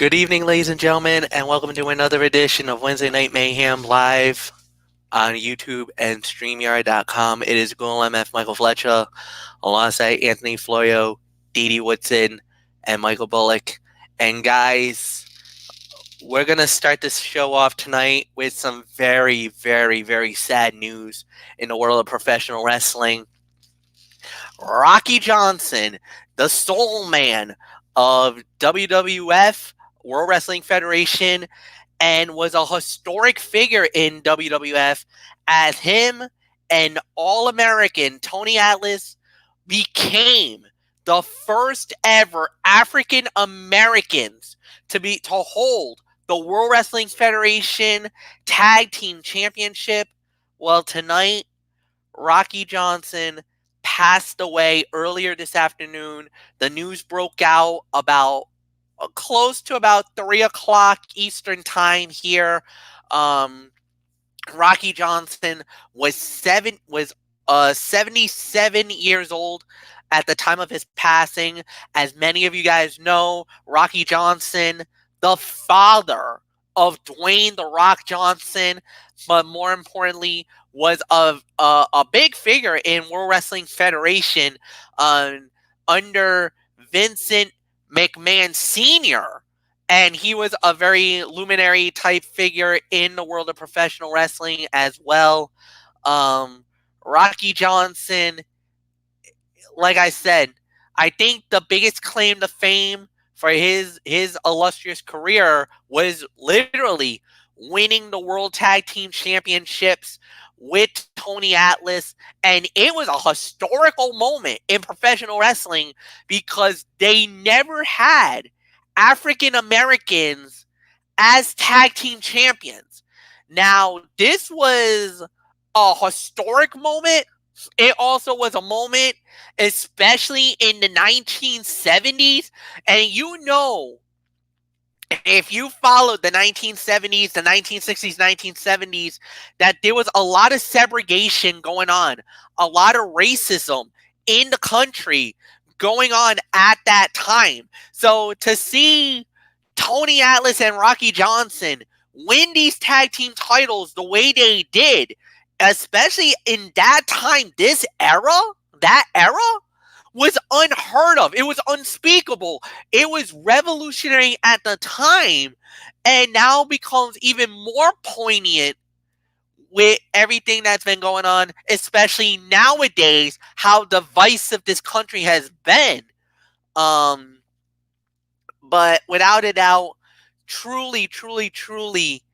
Good evening, ladies and gentlemen, and welcome to another edition of Wednesday Night Mayhem live on YouTube and StreamYard.com. It is Ghoul MF Michael Fletcher alongside Anthony Florio, Dee Woodson, and Michael Bullock. And guys, we're going to start this show off tonight with some very, very, very sad news in the world of professional wrestling. Rocky Johnson, the soul man of WWF, World Wrestling Federation, and was a historic figure in WWF as him and All-American Tony Atlas became the first ever African Americans to hold the World Wrestling Federation Tag Team Championship. Well, tonight, Rocky Johnson passed away earlier this afternoon. The news broke out about close to about 3 o'clock Eastern time here. Rocky Johnson was 77 years old at the time of his passing. As many of you guys know, Rocky Johnson, the father of Dwayne "The Rock" Johnson, but more importantly, was a big figure in World Wrestling Federation under Vincent McMahon Sr., and he was a very luminary type figure in the world of professional wrestling as well. Rocky Johnson, like I said, I think the biggest claim to fame for his illustrious career was literally winning the World Tag Team Championships with Tony Atlas, and it was a historical moment in professional wrestling because they never had African Americans as tag team champions. Now, this was a historic moment. It also was a moment, especially in the 1970s, and if you followed the 1970s, the 1960s, 1970s, that there was a lot of segregation going on, a lot of racism in the country going on at that time. So to see Tony Atlas and Rocky Johnson win these tag team titles the way they did, especially in that time, that era, was unheard of. It was unspeakable. It was revolutionary at the time, and now becomes even more poignant with everything that's been going on, especially nowadays, how divisive this country has been. But without a doubt, truly, truly, truly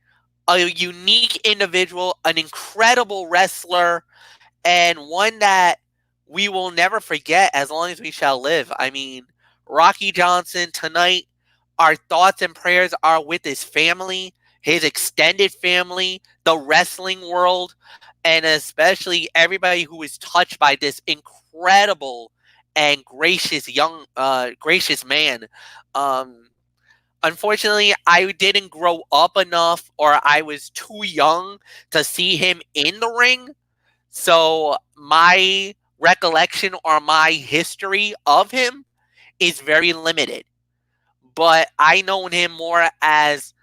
a unique individual, an incredible wrestler, and one that we will never forget as long as we shall live. I mean, Rocky Johnson, tonight, our thoughts and prayers are with his family, his extended family, the wrestling world, and especially everybody who is touched by this incredible and gracious man. Unfortunately, I didn't grow up enough, or I was too young to see him in the ring. So my recollection or my history of him is very limited. But I known him more as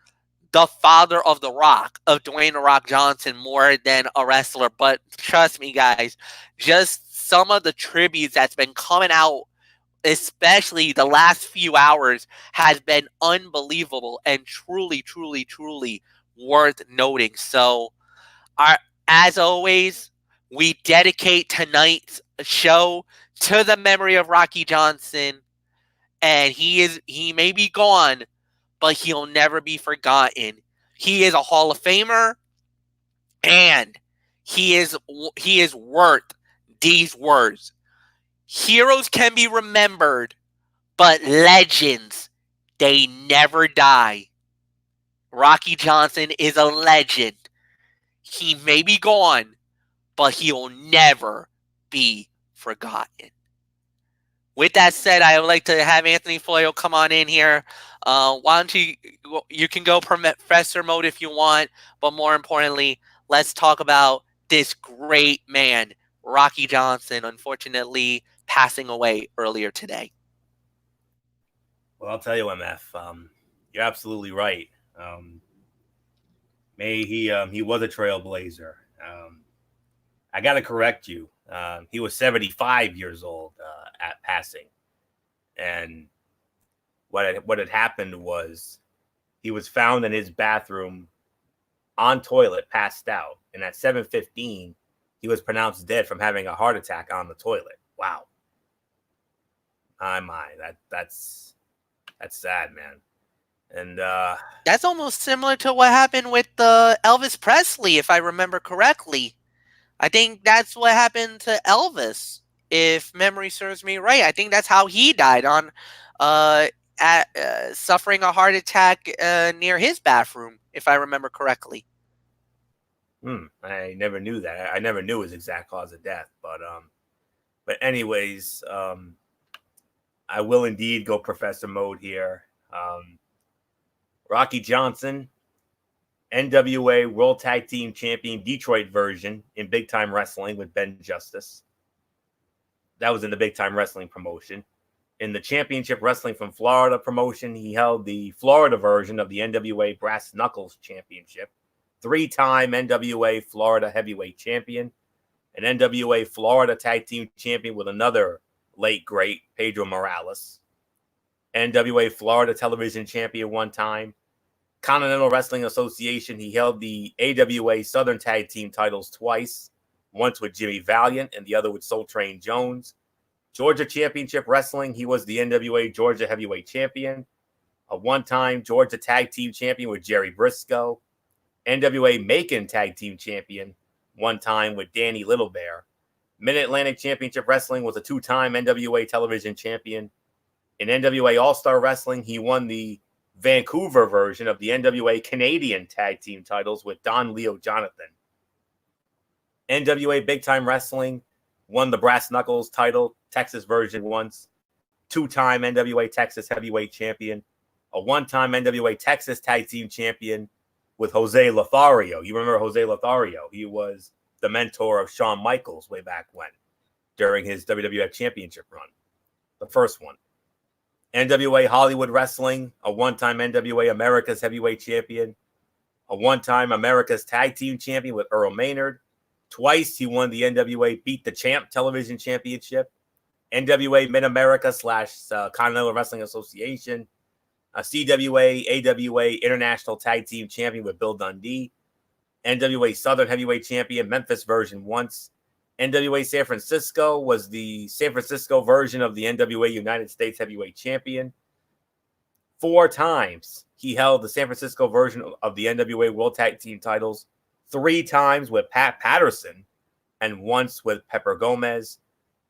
the father of The Rock, of Dwayne "The Rock" Johnson, more than a wrestler. But trust me, guys, just some of the tributes that's been coming out, especially the last few hours, has been unbelievable and truly, truly, truly worth noting. So, as always, we dedicate tonight's show to the memory of Rocky Johnson, and he may be gone, but he'll never be forgotten. He is a Hall of Famer, and he is worth these words. Heroes can be remembered, but legends, they never die. Rocky Johnson is a legend. He may be gone, but he'll never be forgotten. With that said, I would like to have Anthony Florio come on in here. Why don't you can go professor mode if you want, but more importantly, let's talk about this great man, Rocky Johnson, unfortunately passing away earlier today. Well, I'll tell you, MF, You're absolutely right. He was a trailblazer. I got to correct you. He was 75 years old at passing, and what had happened was he was found in his bathroom on toilet, passed out, and at 7:15, he was pronounced dead from having a heart attack on the toilet. Wow, my, that's sad, man. And That's almost similar to what happened with Elvis Presley, if I remember correctly. I think that's what happened to Elvis, if memory serves me right. I think that's how he died on, uh, suffering a heart attack near his bathroom, if I remember correctly. I never knew that. I never knew his exact cause of death, but anyways, I will indeed go Professor Mode here. Rocky Johnson, NWA World Tag Team Champion, Detroit version in Big Time Wrestling with Ben Justice. That was in the Big Time Wrestling promotion. In the Championship Wrestling from Florida promotion, he held the Florida version of the NWA Brass Knuckles Championship. 3-time NWA Florida Heavyweight Champion. An NWA Florida Tag Team Champion with another late great, Pedro Morales. NWA Florida Television Champion one time. Continental Wrestling Association, he held the AWA Southern Tag Team titles twice, once with Jimmy Valiant and the other with Soul Train Jones. Georgia Championship Wrestling, he was the NWA Georgia Heavyweight Champion, a one-time Georgia Tag Team Champion with Jerry Briscoe, NWA Macon Tag Team Champion, one time with Danny Little Bear. Mid-Atlantic Championship Wrestling was a two-time NWA Television Champion. In NWA All-Star Wrestling, he won the Vancouver version of the NWA Canadian Tag Team titles with Don Leo Jonathan. NWA Big Time Wrestling won the Brass Knuckles title, Texas version once. Two-time NWA Texas Heavyweight Champion. A one-time NWA Texas Tag Team Champion with Jose Lothario. You remember Jose Lothario? He was the mentor of Shawn Michaels way back when, during his WWF Championship run. The first one. NWA Hollywood Wrestling, a one-time NWA America's Heavyweight Champion, a one-time America's Tag Team Champion with Earl Maynard. Twice he won the NWA Beat the Champ Television Championship, NWA Mid-America / Continental Wrestling Association, a CWA AWA International Tag Team Champion with Bill Dundee, NWA Southern Heavyweight Champion, Memphis version once. NWA San Francisco was the San Francisco version of the NWA United States Heavyweight Champion. 4 times he held the San Francisco version of the NWA World Tag Team titles, 3 times with Pat Patterson and once with Pepper Gomez.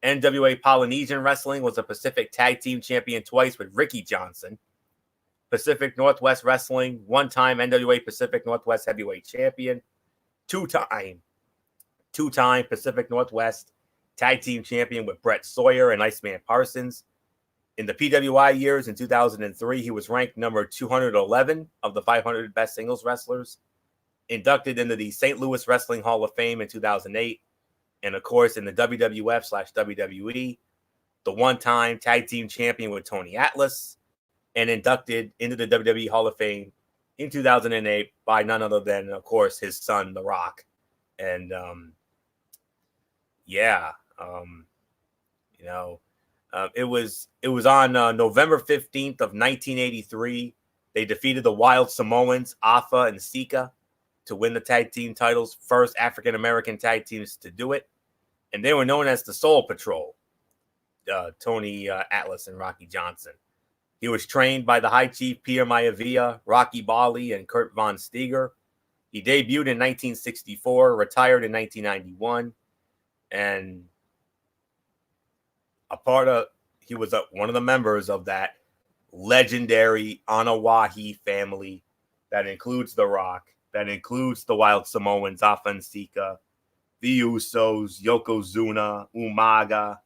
NWA Polynesian Wrestling was a Pacific Tag Team Champion twice with Ricky Johnson. Pacific Northwest Wrestling, one-time NWA Pacific Northwest Heavyweight Champion, two-time Pacific Northwest Tag Team Champion with Brett Sawyer and Iceman Parsons. In the PWI years, in 2003, he was ranked number 211 of the 500 best singles wrestlers, inducted into the St. Louis Wrestling Hall of Fame in 2008, and of course in the WWF/WWE, the one-time Tag Team Champion with Tony Atlas, and inducted into the WWE Hall of Fame in 2008 by none other than, of course, his son, The Rock. And it was on November 15th of 1983. They defeated the Wild Samoans, Afa and Sika, to win the tag team titles, first African-American tag teams to do it. And they were known as the Soul Patrol, Tony Atlas and Rocky Johnson. He was trained by the High Chief Pierre Maivia, Rocky Bali, and Kurt Von Steger. He debuted in 1964, retired in 1991, and he was one of the members of that legendary Anawahi family that includes The Rock, that includes the Wild Samoans, Afa and Sika, the Usos, Yokozuna, Umaga.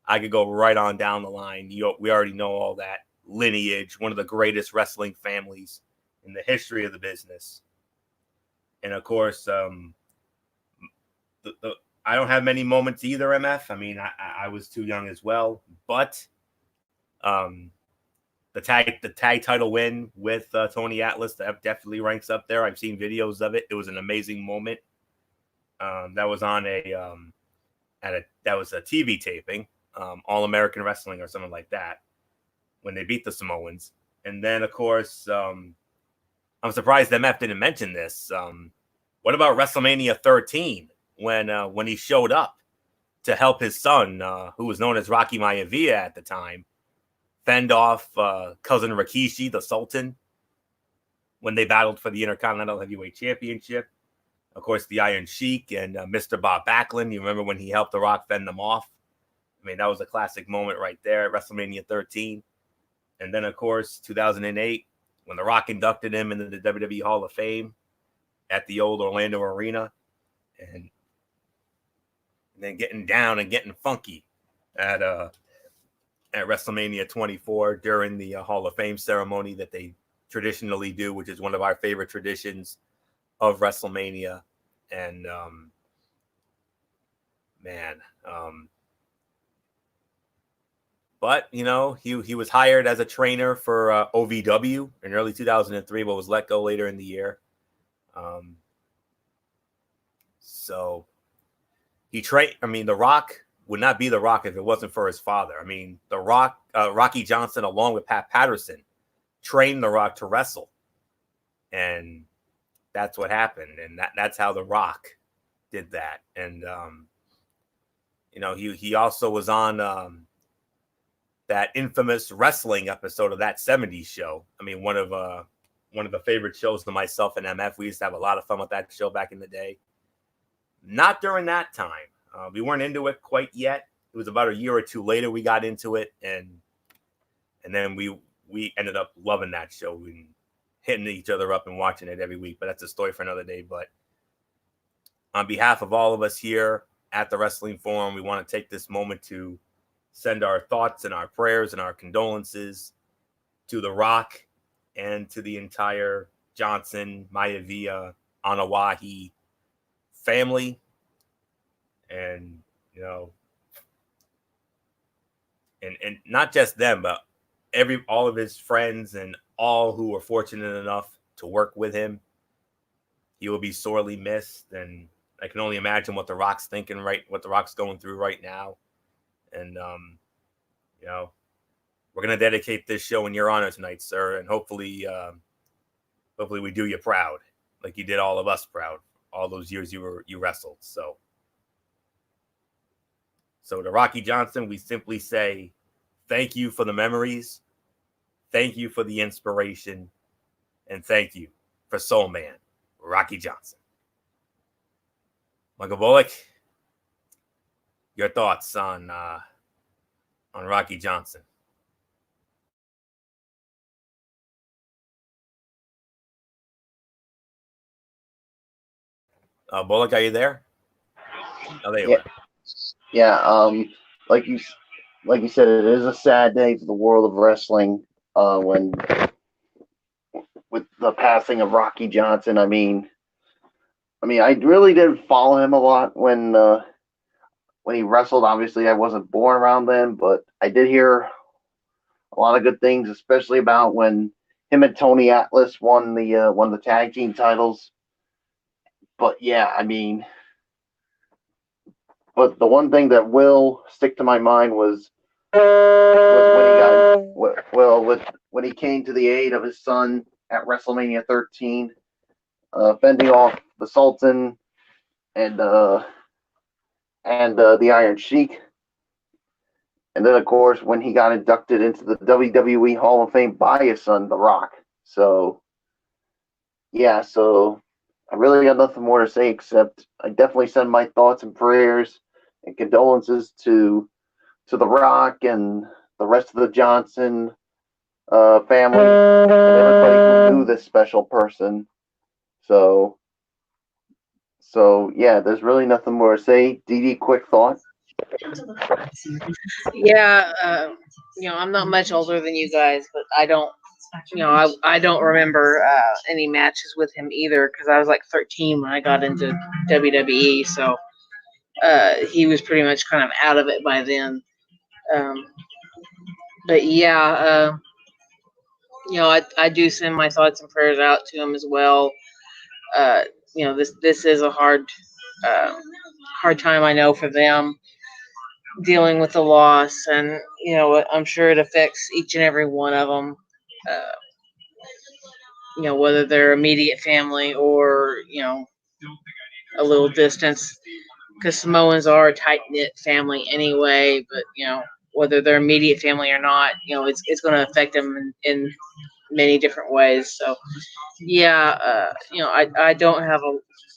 I could go right on down the line. We already know all that lineage, one of the greatest wrestling families in the history of the business. And of course, I don't have many moments either, MF. I mean, I was too young as well. But the the tag title win with Tony Atlas, that definitely ranks up there. I've seen videos of it. It was an amazing moment. That was on that was a TV taping, All American Wrestling or something like that, when they beat the Samoans. And then, of course, I'm surprised MF didn't mention this. What about WrestleMania 13 when he showed up to help his son, who was known as Rocky Maivia at the time, fend off cousin Rikishi, the Sultan, when they battled for the Intercontinental Heavyweight Championship. Of course, the Iron Sheik and Mr. Bob Backlund. You remember when he helped The Rock fend them off? I mean, that was a classic moment right there at WrestleMania 13. And then, of course, 2008, when The Rock inducted him into the WWE Hall of Fame at the old Orlando Arena. And then getting down and getting funky at WrestleMania 24 during the Hall of Fame ceremony that they traditionally do, which is one of our favorite traditions of WrestleMania. And but you know, he was hired as a trainer for OVW in early 2003, but was let go later in the year. So he trained. I mean, The Rock would not be The Rock if it wasn't for his father. I mean, The Rock, Rocky Johnson, along with Pat Patterson, trained The Rock to wrestle, and that's what happened. And that's how The Rock did that. And you know, he also was on that infamous wrestling episode of That 70s Show. I mean, one of the favorite shows to myself and MF. We used to have a lot of fun with that show back in the day. Not during that time. We weren't into it quite yet. It was about a year or two later we got into it, and then we ended up loving that show and hitting each other up and watching it every week. But that's a story for another day. But on behalf of all of us here at the Wrestling Forum, we want to take this moment to send our thoughts and our prayers and our condolences to The Rock and to the entire Johnson, Maivia, Anawahi family. And, you know, and not just them, but all of his friends and all who were fortunate enough to work with him. He will be sorely missed. And I can only imagine what The Rock's thinking, what The Rock's going through right now. And, you know, we're going to dedicate this show in your honor tonight, sir. And hopefully we do you proud, like you did all of us proud, all those years you wrestled. So to Rocky Johnson, we simply say thank you for the memories, thank you for the inspiration, and thank you for Soul Man, Rocky Johnson. Michael Bullock, your thoughts on Rocky Johnson? Bullock, are you there? Oh, there you are. Yeah, like you said, it is a sad day for the world of wrestling. When with the passing of Rocky Johnson, I mean, I really didn't follow him a lot when he wrestled. Obviously, I wasn't born around then, but I did hear a lot of good things, especially about when him and Tony Atlas won the tag team titles. But yeah, I mean. But the one thing that will stick to my mind was when he came to the aid of his son at WrestleMania 13, fending off the Sultan and the Iron Sheik, and then of course when he got inducted into the WWE Hall of Fame by his son, The Rock. So yeah, I really got nothing more to say except I definitely send my thoughts and prayers and condolences to The Rock and the rest of the Johnson family and everybody who knew this special person. So yeah, there's really nothing more to say. Dee, quick thought. Yeah, I'm not much older than you guys, but I don't, I don't remember any matches with him either because I was like 13 when I got into WWE, so he was pretty much kind of out of it by then. But yeah, I do send my thoughts and prayers out to him as well. Uh, this is a uh, hard time, I know, for them dealing with the loss, and I'm sure it affects each and every one of them. Uh, whether they're immediate family or a little distance, because Samoans are a tight knit family anyway. But whether they're immediate family or not, it's going to affect them in many different ways. So yeah, I don't have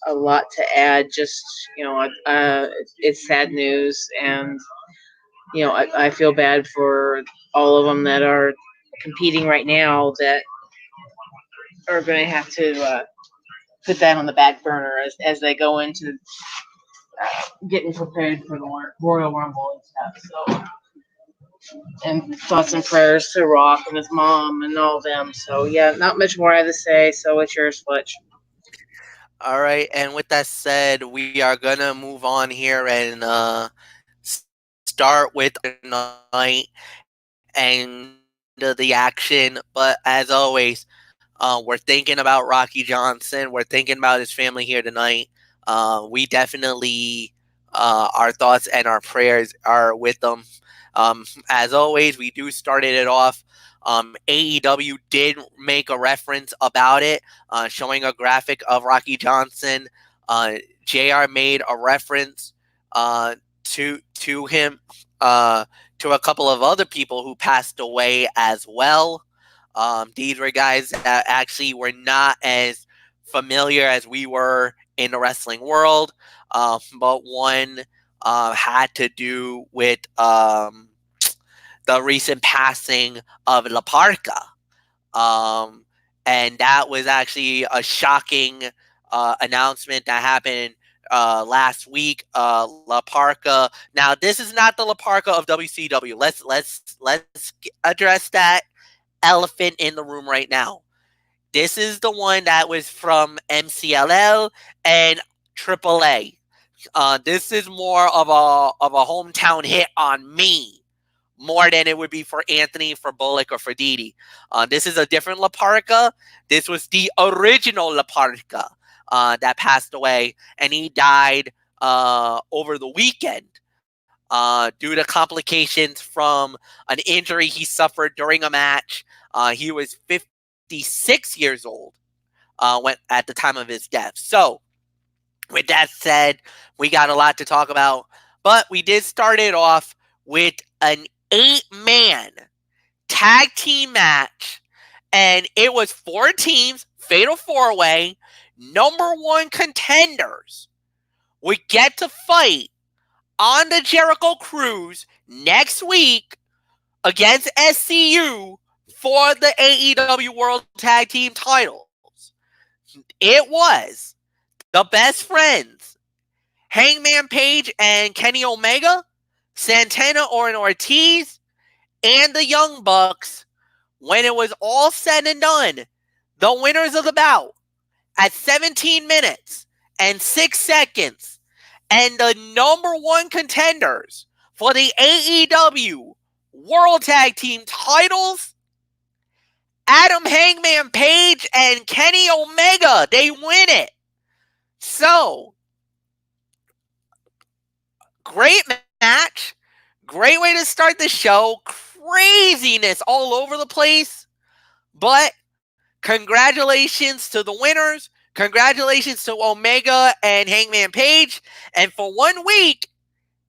a lot to add. Just it's sad news, and I feel bad for all of them that are competing right now that are going to have to put that on the back burner as they go into getting prepared for the Royal Rumble and stuff. So, and thoughts and prayers to Rock and his mom and all them. So yeah, not much more I have to say. So it's yours, Fletch. All right, and with that said, we are gonna move on here and start with tonight and the action. But as always, we're thinking about Rocky Johnson. We're thinking about his family here tonight. We definitely, our thoughts and our prayers are with them. As always, we do started it off. AEW did make a reference about it, showing a graphic of Rocky Johnson. JR made a reference to him, to a couple of other people who passed away as well. These were guys that actually were not as familiar as we were in the wrestling world, but one had to do with the recent passing of La Parca. And that was actually a shocking announcement that happened last week. La Parca. Now, this is not the La Parca of WCW. Let's address that elephant in the room right now. This is the one that was from MCLL and AAA. This is more of a hometown hit on me, more than it would be for Anthony, for Bullock, or for Didi. This is a different La Parca. This was the original La Parca that passed away, and he died over the weekend due to complications from an injury he suffered during a match. He was 56 years old when at the time of his death. So, with that said, we got a lot to talk about, but we did start it off with an 8-man tag team match, and it was 4 teams, fatal 4-way, number 1 contenders would get to fight on the Jericho Cruise next week against SCU for the AEW World Tag Team titles. It was the Best Friends, Hangman Page and Kenny Omega, Santana and Ortiz, and the Young Bucks. When it was all said and done, the winners of the bout at 17 minutes and 6 seconds, and the number 1 contenders for the AEW World Tag Team titles, Adam Hangman Page and Kenny Omega. They win it. So, great match. Great way to start the show. Craziness all over the place. But congratulations to the winners. Congratulations to Omega and Hangman Page. And for 1 week,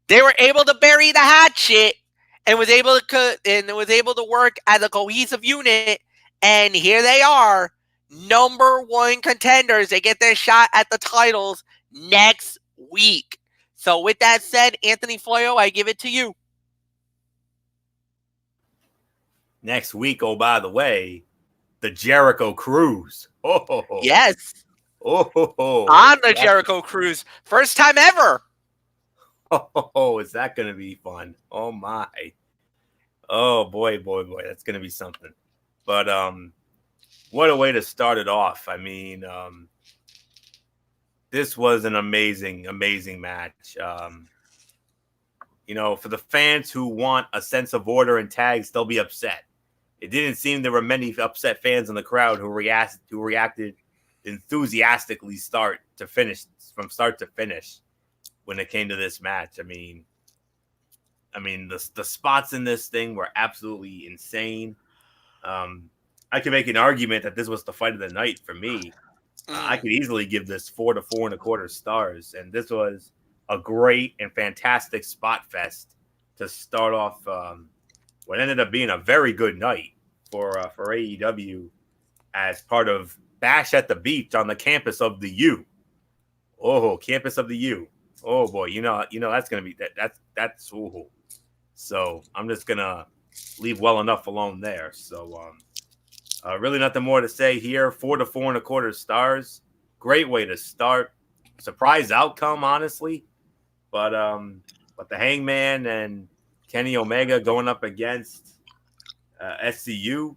they were able to bury the hatchet and was able to work as a cohesive unit. And here they are, number 1 contenders. They get their shot at the titles next week. So with that said, Anthony Floyo, I give it to you. Next week, oh, by the way, the Jericho Cruise. Oh, yes. Oh, on the Jericho Cruise. First time ever. Oh, is that going to be fun? Oh, my. Oh, boy. That's going to be something. But what a way to start it off. I mean, this was an amazing match. For the fans who want a sense of order in tags, they'll be upset it didn't seem there were many upset fans in the crowd who reacted enthusiastically from start to finish when it came to this match. I mean, the spots in this thing were absolutely insane. I can make an argument that this was the fight of the night for me. I could easily give this 4 to 4.25 stars, and this was a great and fantastic spot fest to start off what ended up being a very good night for AEW as part of Bash at the Beach on the campus of the U. Oh, campus of the U. Oh boy, you know that's gonna be that's ooh. So I'm just gonna leave well enough alone there. So really nothing more to say here. 4 to 4.25 stars. Great way to start. Surprise outcome, honestly. But the Hangman and Kenny Omega going up against SCU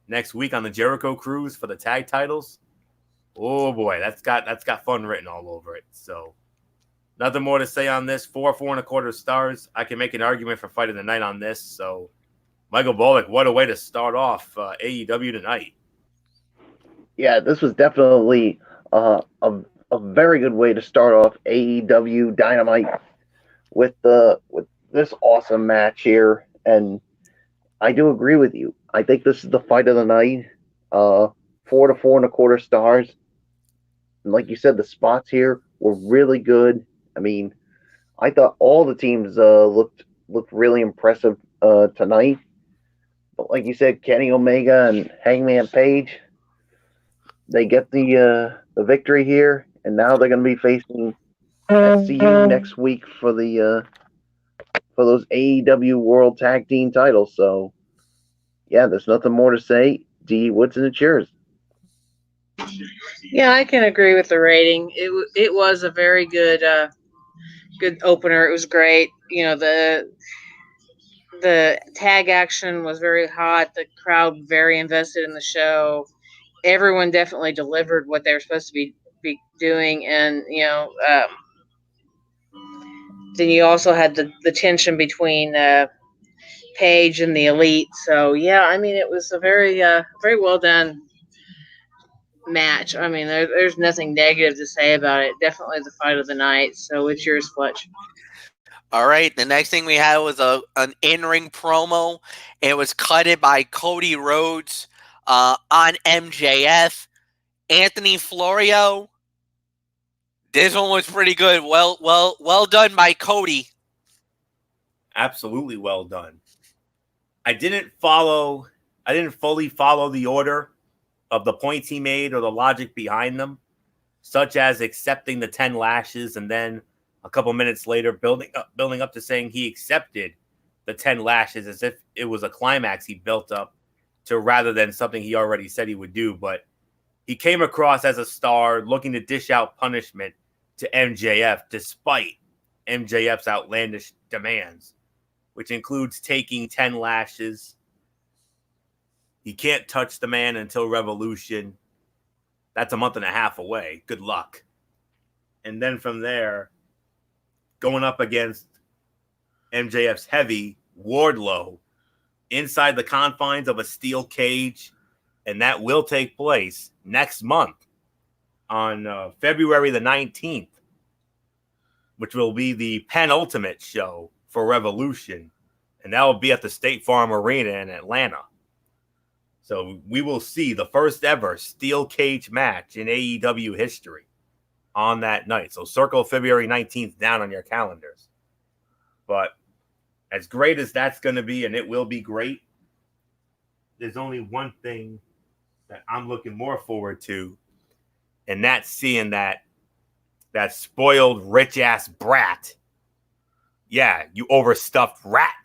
next week on the Jericho Cruise for the tag titles. Oh boy, that's got fun written all over it. So nothing more to say on this. 4.25 stars. I can make an argument for fight of the night on this. So Michael Bullock, what a way to start off AEW tonight. Yeah, this was definitely a very good way to start off AEW Dynamite with this awesome match here. And I do agree with you. I think this is the fight of the night. 4 to 4.25 stars. And like you said, the spots here were really good. I mean, I thought all the teams looked really impressive tonight. But like you said, Kenny Omega and Hangman Page, they get the victory here, and now they're going to be facing SCU next week for those AEW World Tag Team titles. So, yeah, there's nothing more to say. D. Woods and the cheers. Yeah, I can agree with the rating. It was a very good opener. It was great. You know, the tag action was very hot. The crowd very invested in the show. Everyone definitely delivered what they were supposed to be doing, and then you also had the tension between Paige and the Elite. So yeah, I mean, it was a very very well done match. I mean, there's nothing negative to say about it. Definitely the fight of the night. So it's yours, Fletch. All right. The next thing we had was an in-ring promo. It was cutted by Cody Rhodes on MJF. Anthony Florio. This one was pretty good. Well done by Cody. Absolutely well done. I didn't fully follow the order of the points he made or the logic behind them, such as accepting the 10 lashes and then a couple minutes later building up to saying he accepted the 10 lashes as if it was a climax he built up to rather than something he already said he would do. But he came across as a star looking to dish out punishment to MJF despite MJF's outlandish demands, which includes taking 10 lashes. He can't touch the man until Revolution. That's a month and a half away. Good luck. And then from there, going up against MJF's heavy Wardlow inside the confines of a steel cage. And that will take place next month on February the 19th, which will be the penultimate show for Revolution. And that will be at the State Farm Arena in Atlanta. So we will see the first ever steel cage match in AEW history on that night. So circle February 19th down on your calendars. But as great as that's going to be, and it will be great, there's only one thing that I'm looking more forward to, and that's seeing that spoiled rich-ass brat. Yeah, you overstuffed rat.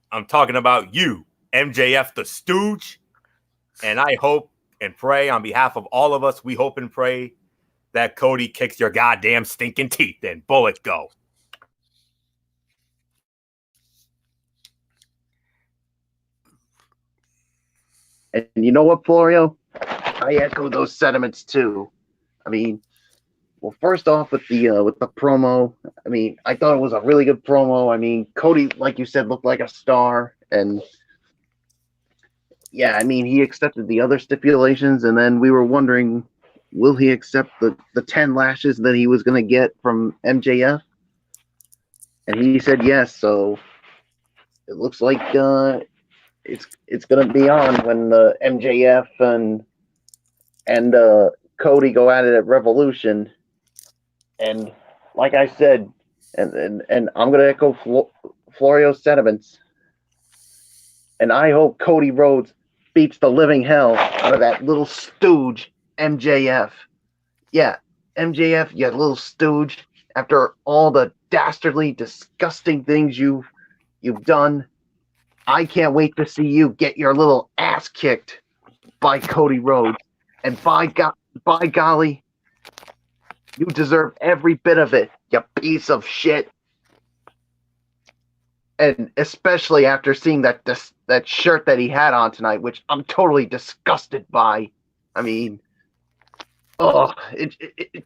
I'm talking about you, MJF the Stooge. And I hope and pray on behalf of all of us, we hope and pray that Cody kicks your goddamn stinking teeth in. Bullet go. And you know what, Florio? I echo those sentiments too. I mean, well, first off with the promo, I mean, I thought it was a really good promo. I mean, Cody, like you said, looked like a star, and yeah, I mean, he accepted the other stipulations, and then we were wondering, will he accept the 10 lashes that he was going to get from MJF? And he said yes, so it looks like it's going to be on when MJF and Cody go at it at Revolution. And like I said, and I'm going to echo Florio's sentiments, and I hope Cody Rhodes beats the living hell out of that little stooge MJF. Yeah, MJF, you little stooge. After all the dastardly, disgusting things you've done, I can't wait to see you get your little ass kicked by Cody Rhodes. And by golly, you deserve every bit of it, you piece of shit. And especially after seeing that shirt that he had on tonight, which I'm totally disgusted by. I mean, oh, it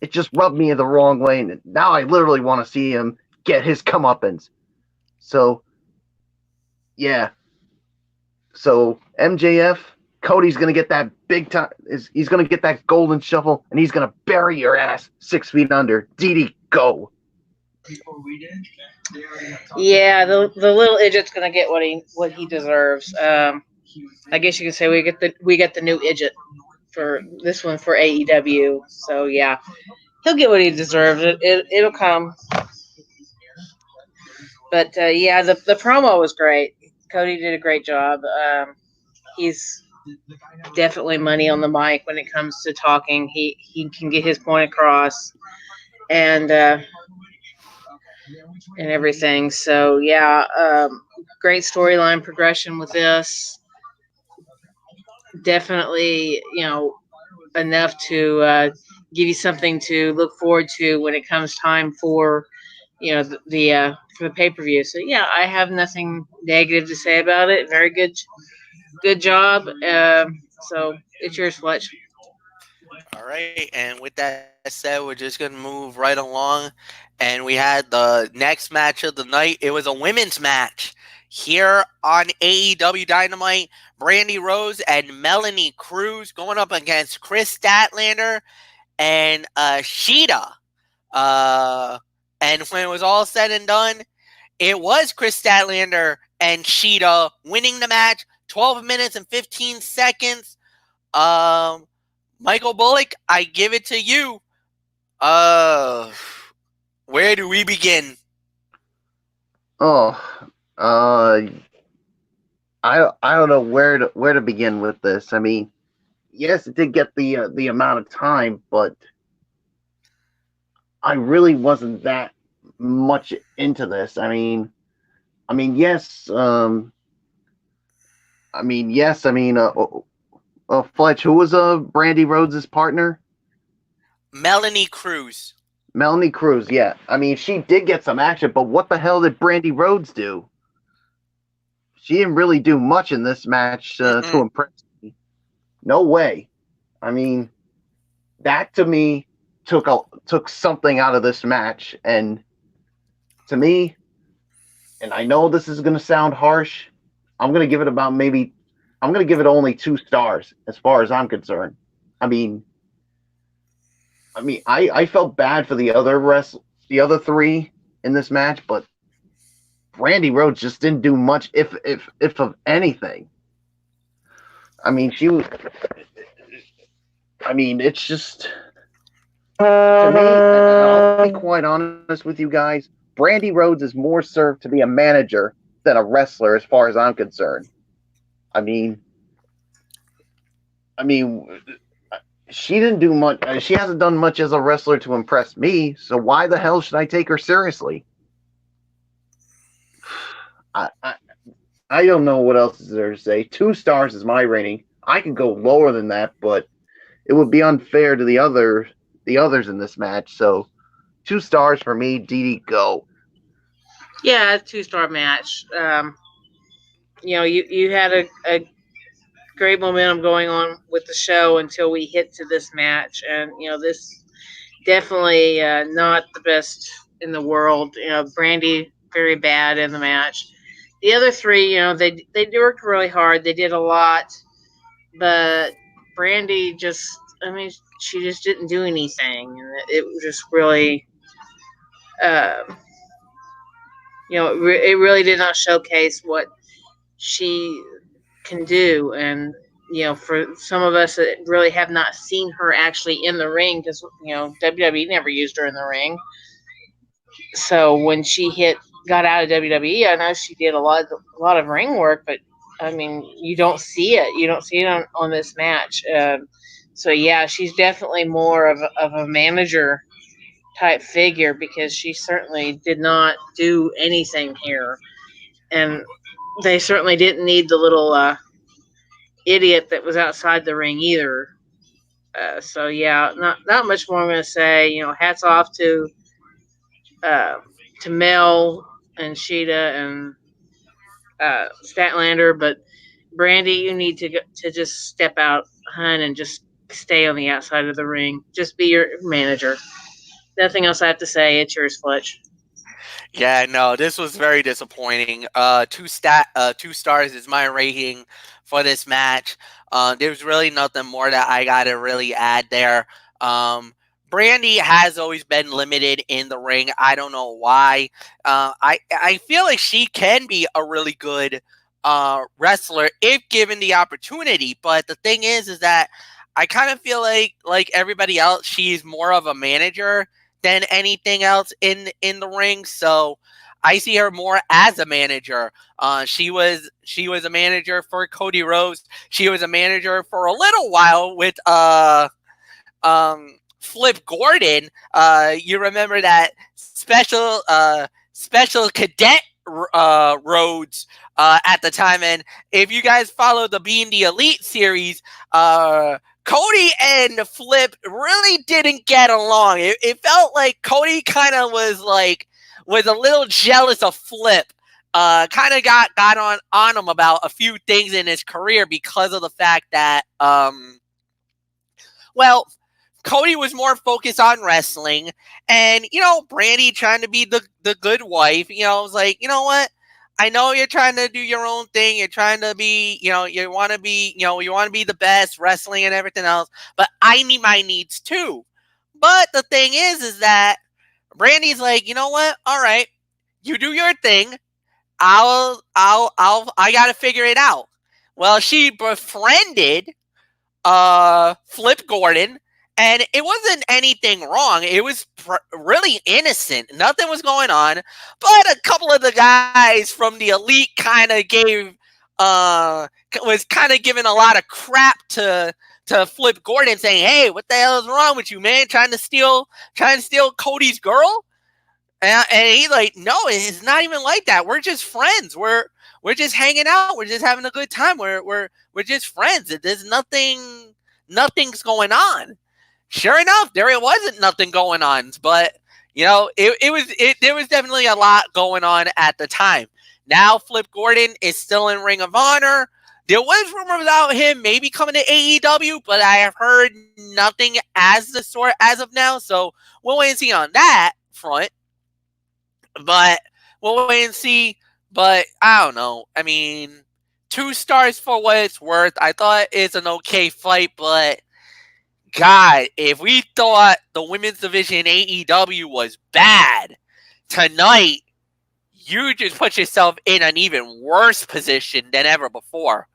just rubbed me the wrong way, and now I literally want to see him get his comeuppance. So, yeah. So MJF, Cody's gonna get that big time. He's gonna get that golden shovel, and he's gonna bury your ass 6 feet under. DD, go. Yeah, the little idjit's gonna get what he deserves. I guess you could say we get the new idjit for this one for AEW. So yeah, he'll get what he deserves. It'll come. But yeah, the promo was great. Cody did a great job. He's definitely money on the mic when it comes to talking. He can get his point across, and everything. So yeah, great storyline progression with this. Definitely, enough to give you something to look forward to when it comes time for the for the pay-per-view. So yeah, I have nothing negative to say about it. Very good job. So it's yours, Fletch. All right, and with that said, we're just gonna move right along, and we had the next match of the night. It was a women's match here on AEW Dynamite. Brandy Rose and Melanie Cruz going up against Chris Statlander and Sheeta. And when it was all said and done, it was Chris Statlander and Sheeta winning the match, 12 minutes and 15 seconds. Michael Bullock, I give it to you. Where do we begin? Oh, I don't know where to begin with this. I mean, yes, it did get the amount of time, but I really wasn't that much into this. I mean, yes, Fletch, who was Brandy Rhodes' partner? Melanie Cruz. Melanie Cruz, yeah. I mean, she did get some action, but what the hell did Brandy Rhodes do? She didn't really do much in this match to impress me. No way. I mean, that to me took something out of this match, and to me, and I know this is going to sound harsh, I'm going to give it only 2 stars as far as I'm concerned. I mean, I felt bad for the other 3 in this match, but Brandy Rhodes just didn't do much, if of anything. I mean, it's just, to me, and I'll be quite honest with you guys, Brandy Rhodes is more served to be a manager than a wrestler, as far as I'm concerned. I mean, she didn't do much. She hasn't done much as a wrestler to impress me. So why the hell should I take her seriously? I don't know what else is there to say. 2 stars is my rating. I could go lower than that, but it would be unfair to the others in this match. So 2 stars for me. DD, go. Yeah, 2-star match. You had a great momentum going on with the show until we hit to this match, and this definitely not the best in the world. Brandy very bad in the match. the other three, they worked really hard. They did a lot, but Brandy just, I mean, she just didn't do anything, and it was just really, uh, it really did not showcase what she can do. And for some of us that really have not seen her actually in the ring, because WWE never used her in the ring. So when she got out of WWE, I know she did a lot of ring work, but I mean, you don't see it. You don't see it on this match. So yeah, she's definitely more of a manager type figure, because she certainly did not do anything here, and they certainly didn't need the little idiot that was outside the ring either. So yeah, not much more I'm going to say. Hats off uh, to Mel and Sheeta and Statlander, but Brandy, you need to just step out, hun, and just stay on the outside of the ring. Just be your manager. Nothing else I have to say. It's yours, Fletch. Yeah, no, this was very disappointing. 2 stars is my rating for this match. There's really nothing more that I gotta really add there. Brandy has always been limited in the ring. I don't know why. I feel like she can be a really good wrestler if given the opportunity. But the thing is that I kind of feel like everybody else, she's more of a manager than anything else in the ring. So I see her more as a manager. She was a manager for Cody Rhodes. She was a manager for a little while with Flip Gordon. You remember that special cadet Rhodes at the time. And if you guys follow the Being the Elite series, Cody and Flip really didn't get along. It felt like Cody kind of was a little jealous of Flip. Kind of got on him about a few things in his career because of the fact that Cody was more focused on wrestling, and Brandy trying to be the good wife. Was like, you know what? I know you're trying to do your own thing. You're trying to be, you want to be, you want to be the best wrestling and everything else. But I need my needs too. But the thing is that Brandy's like, you know what? All right, you do your thing. I gotta figure it out. Well, she befriended Flip Gordon, and it wasn't anything wrong. It was really innocent. Nothing was going on. But a couple of the guys from the Elite kind of was kind of giving a lot of crap to Flip Gordon, saying, "Hey, what the hell is wrong with you, man? Trying to steal Cody's girl?" And he's like, "No, it's not even like that. We're just friends. We're just hanging out. We're just having a good time. We're just friends. There's nothing's going on." Sure enough, there wasn't nothing going on, but there was definitely a lot going on at the time. Now Flip Gordon is still in Ring of Honor. There was rumors about him maybe coming to AEW, but I have heard nothing as of now. So we'll wait and see on that front. But we'll wait and see. But I don't know. I mean, 2 stars for what it's worth. I thought it's an okay fight, but God, if we thought the women's division in AEW was bad tonight, you just put yourself in an even worse position than ever before.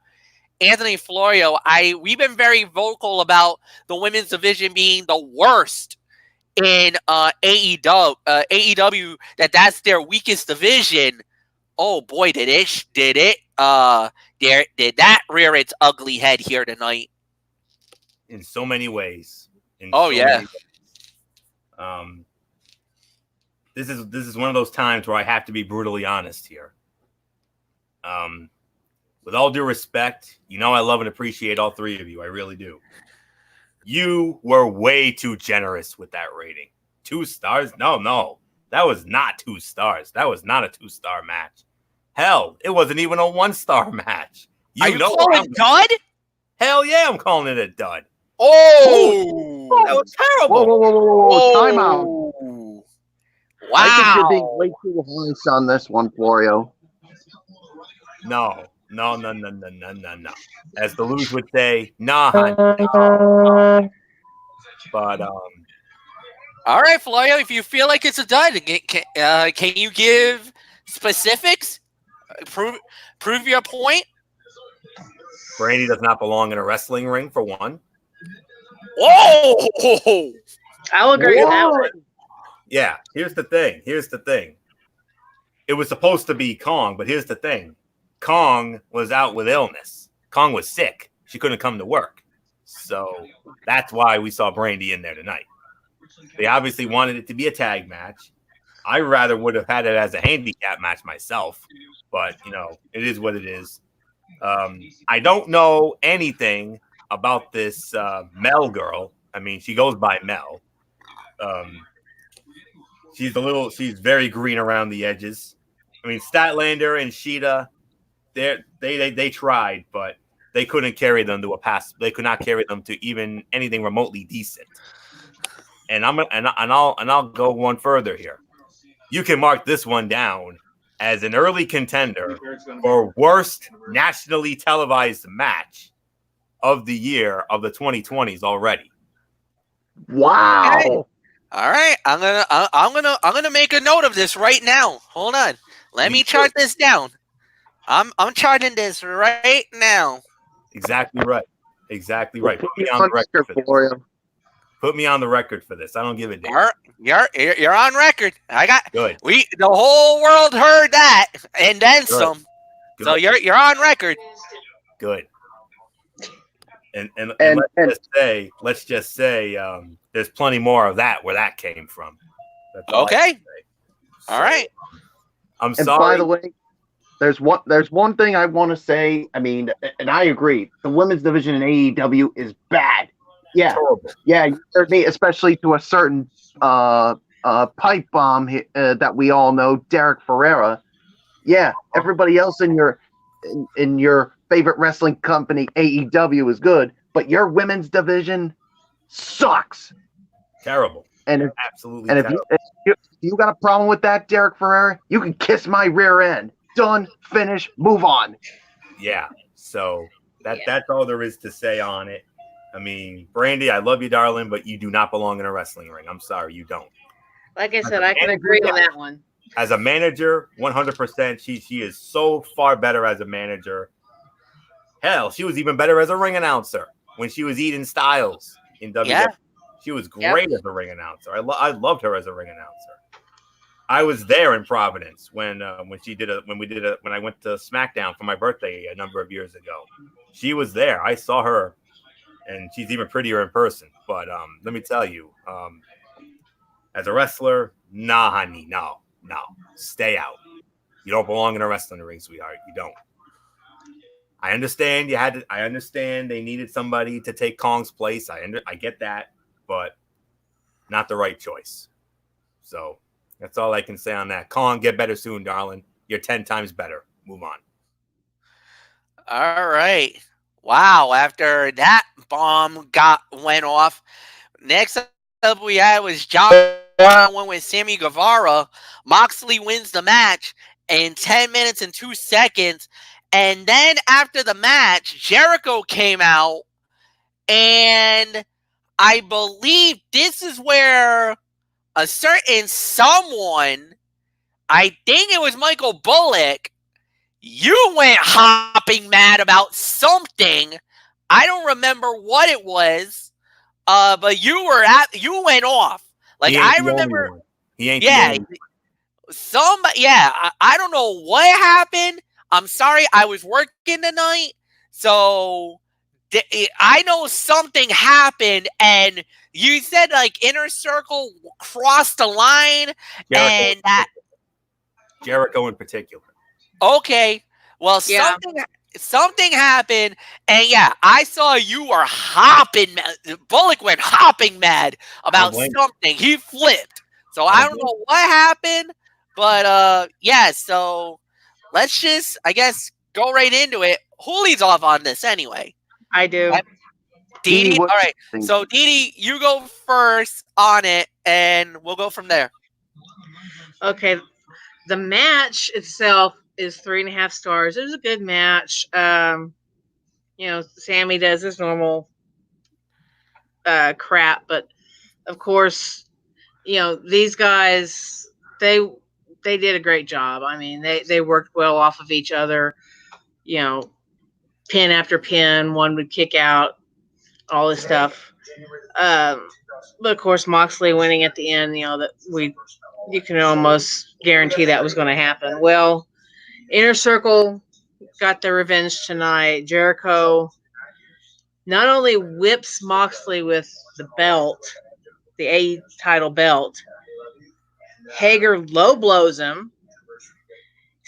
Anthony Florio, we've been very vocal about the women's division being the worst in AEW, that's their weakest division. Oh boy, did it did that rear its ugly head here tonight. In so many ways. This is one of those times where I have to be brutally honest here. With all due respect, I love and appreciate all three of you. I really do. You were way too generous with that rating. 2 stars? No. That was not 2 stars. That was not a 2-star match. Hell, it wasn't even a 1-star match. Are you calling it dud? Hell yeah, I'm calling it a dud. Oh, that was terrible. Whoa. Time out. Wow. I think you're being way too harsh on this one, Florio. No. As the Lose would say, nah, honey, no. But All right, Floyo, if you feel like it's a dud, can you give specifics? Prove your point. Brandy does not belong in a wrestling ring, for one. Whoa! I'll agree with that one. Yeah, here's the thing. It was supposed to be Kong, but here's the thing. Kong was out with illness. Kong was sick. She couldn't come to work. So that's why we saw Brandy in there tonight. They obviously wanted it to be a tag match. I rather would have had it as a handicap match myself, but it is what it is. I don't know anything about this Mel girl. I mean, she goes by Mel. She's very green around the edges. I mean, Statlander and Sheeta, they tried, but they couldn't carry them to a pass. They could not carry them to even anything remotely decent. And I'll go one further here. You can mark this one down as an early contender for worst nationally televised match of the year of the 2020s already. Wow. Okay. All right, I'm gonna make a note of this right now. Hold on, let me chart this down. I'm charting this right now. Exactly right. Put me on the record for this. Put me on the record for this. I don't give a damn. You're on record. I got good. The whole world heard that, and then some. Good. So you're on record. Good. And let's just say there's plenty more of that where that came from. That's okay. All right. I'm and sorry. By the way, there's one thing I want to say. I mean, and I agree. The women's division in AEW is bad. Yeah, horrible. Yeah, you heard me, especially to a certain pipe bomb that we all know, Derek Ferreira. Yeah, everybody else in your favorite wrestling company, AEW, is good, but your women's division sucks. Terrible. And absolutely. And if you got a problem with that, Derek Ferreira, you can kiss my rear end. Done. Finish. Move on. Yeah. So that's all there is to say on it. I mean, Brandy, I love you, darling, but you do not belong in a wrestling ring. I'm sorry, you don't. Like I said, I can agree on that one. As a manager, 100%, she is so far better as a manager. Hell, she was even better as a ring announcer when she was Eden Styles in WWE. Yeah. She was great as a ring announcer. I loved her as a ring announcer. I was there in Providence when I went to SmackDown for my birthday a number of years ago. She was there. I saw her, and she's even prettier in person. But let me tell you, as a wrestler, nah, honey, no, stay out. You don't belong in a wrestling ring, sweetheart. You don't. I understand I understand they needed somebody to take Kong's place. I get that, but not the right choice. So that's all I can say on that. Kong, get better soon, darling. You're 10 times better. Move on. All right. Wow. After that bomb went off, next up we had was John went with Sammy Guevara. Moxley wins the match in 10 minutes and 2 seconds. And then after the match, Jericho came out, and I believe this is where a certain someone, I think it was Michael Bullock, you went hopping mad about something. I don't remember what it was, but you went off. Like, I remember. He ain't. Yeah. I don't know what happened. I'm sorry, I was working tonight, so I know something happened, and you said, like, Inner Circle crossed the line, and that Jericho in particular. Okay, well, something happened, and I saw you were hopping. Bullock went hopping mad about something. He flipped, so I don't know what happened, but so. Let's just, I guess, go right into it. Who leads off on this anyway? I do. Dee. All right. So, Dee, you go first on it, and we'll go from there. Okay. The match itself is 3.5 stars. It was a good match. Sammy does his normal crap, but of course, these guys they did a great job. I mean, they worked well off of each other. Pin after pin, one would kick out, all this stuff. But of course, Moxley winning at the end, you can almost guarantee that was going to happen. Well, Inner Circle got their revenge tonight. Jericho not only whips Moxley with the belt, the A title belt, Hager low blows him.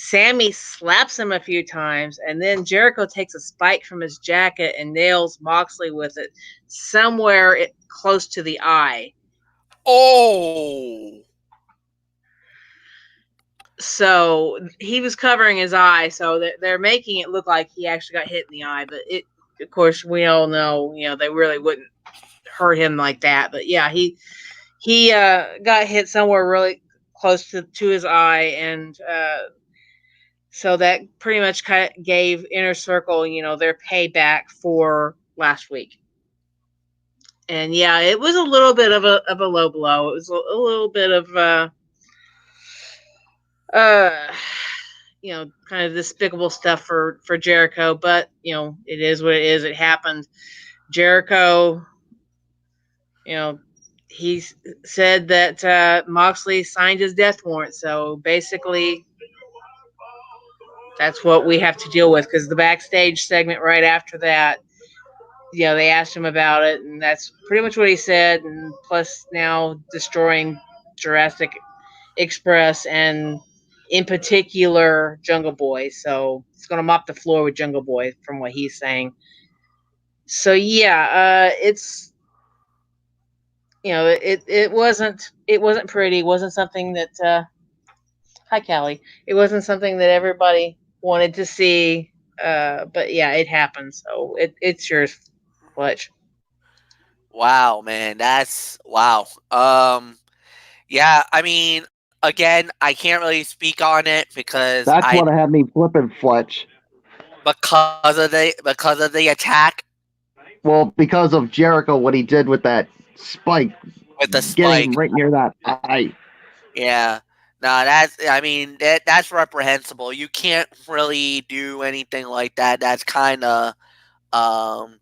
Sammy slaps him a few times, and then Jericho takes a spike from his jacket and nails Moxley with it somewhere close to the eye. Oh! So he was covering his eye, so they're making it look like he actually got hit in the eye. But of course, we all know, they really wouldn't hurt him like that. But yeah, he got hit somewhere really close to his eye, and so that pretty much kind of gave Inner Circle, their payback for last week. And yeah, it was a little bit of a low blow. It was a little bit of kind of despicable stuff for Jericho, but it is what it is. It happened. Jericho, he said that Moxley signed his death warrant, so basically that's what we have to deal with, because the backstage segment right after that, they asked him about it, and that's pretty much what he said. And plus, now destroying Jurassic Express and, in particular, Jungle Boy. So it's going to mop the floor with Jungle Boy, from what he's saying. So yeah, it's it wasn't pretty. It wasn't something that hi Callie. It wasn't something that everybody wanted to see. But yeah, it happened. So it's yours, Fletch. Wow, man, that's wow. Yeah, I mean, again, I can't really speak on it because That's what had me flipping, Fletch. Because of the attack. Well, because of Jericho, what he did with that spike, with the getting spike, right near that eye. Yeah, no, that's reprehensible. You can't really do anything like that. That's kind of um,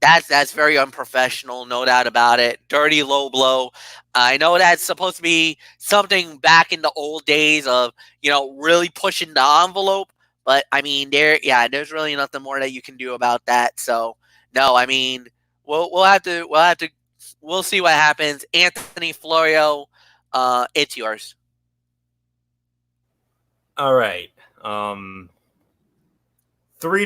that's very unprofessional, no doubt about it. Dirty low blow. I know that's supposed to be something back in the old days of really pushing the envelope, but I mean there's really nothing more that you can do about that. So no, I mean we'll have to we'll see what happens. Anthony Florio, it's yours. All right. 3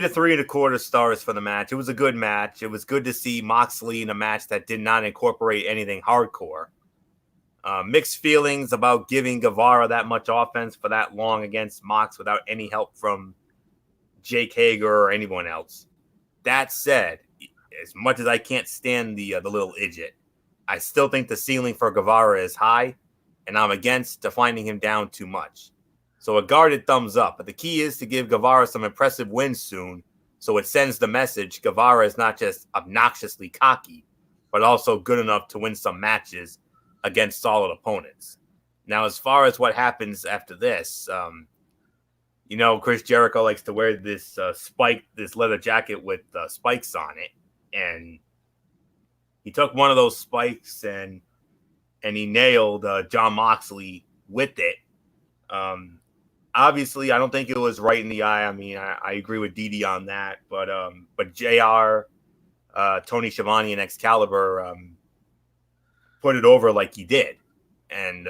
to 3.25 stars for the match. It was a good match. It was good to see Moxley in a match that did not incorporate anything hardcore. Mixed feelings about giving Guevara that much offense for that long against Mox without any help from Jake Hager or anyone else. That said, as much as I can't stand the little idiot, I still think the ceiling for Guevara is high, and I'm against defining him down too much. So a guarded thumbs up. But the key is to give Guevara some impressive wins soon, so it sends the message Guevara is not just obnoxiously cocky, but also good enough to win some matches against solid opponents. Now, as far as what happens after this, Chris Jericho likes to wear this this leather jacket with spikes on it, and he took one of those spikes and he nailed Jon Moxley with it. Obviously, I don't think it was right in the eye. I mean, I agree with Didi on that, but JR, Tony Schiavone, and Excalibur put it over like he did. And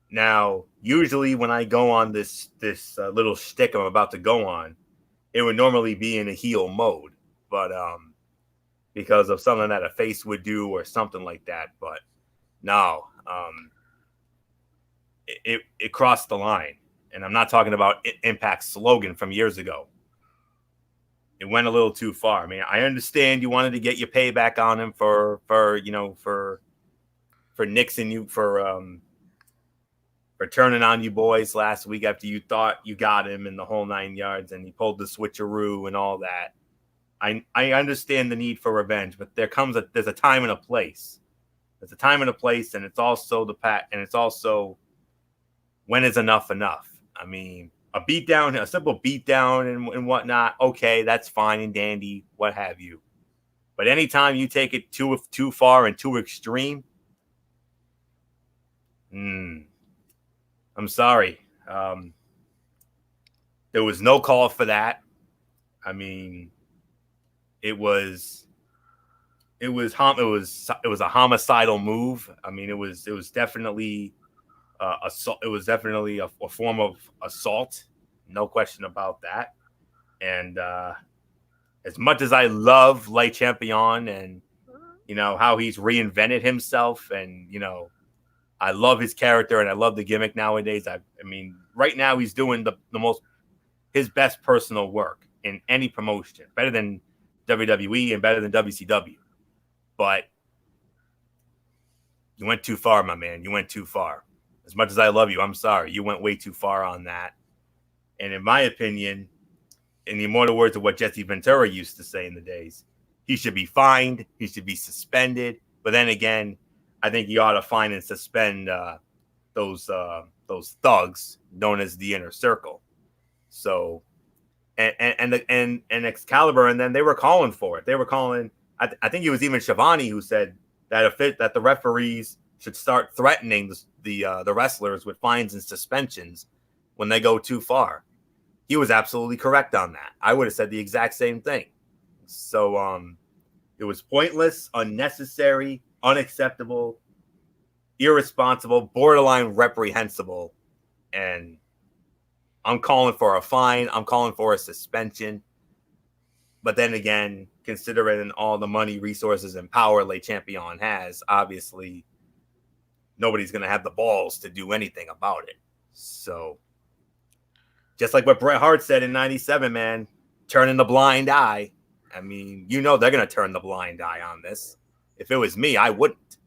now, usually when I go on this little shtick I'm about to go on, it would normally be in a heel mode, but because of something that a face would do or something like that. But no, it crossed the line, and I'm not talking about Impact's slogan from years ago. It went a little too far. I mean, I understand you wanted to get your payback on him for Nixon, you for for turning on you boys last week after you thought you got him in the whole 9 yards and he pulled the switcheroo and all that. I understand the need for revenge, but there's a time and a place. There's a time and a place, and it's also when is enough enough? I mean, a simple beatdown and whatnot, okay, that's fine and dandy, what have you. But anytime you take it too far and too extreme, I'm sorry. There was no call for that. I mean, it was a homicidal move. I mean, it was definitely assault. It was definitely a form of assault. No question about that. And as much as I love Le Champion and how he's reinvented himself, and I love his character and I love the gimmick nowadays. I mean, right now he's doing his best personal work in any promotion, better than WWE and better than WCW. But you went too far, my man. You went too far. As much as I love you, I'm sorry. You went way too far on that. And in my opinion, in the immortal words of what Jesse Ventura used to say in the days, he should be fined. He should be suspended. But then again, I think you ought to fine and suspend those thugs known as the Inner Circle. So, and Excalibur, and then they were calling for it. They were calling. I think it was even Shivani who said that that the referees should start threatening the wrestlers with fines and suspensions when they go too far. He was absolutely correct on that. I would have said the exact same thing. So it was pointless, unnecessary, unacceptable, irresponsible, borderline reprehensible, and I'm calling for a fine. I'm calling for a suspension. But then again, considering all the money, resources, and power Le Champion has, obviously nobody's going to have the balls to do anything about it. So just like what Bret Hart said in 97, man, turning the blind eye. I mean, they're going to turn the blind eye on this. If it was me, I wouldn't.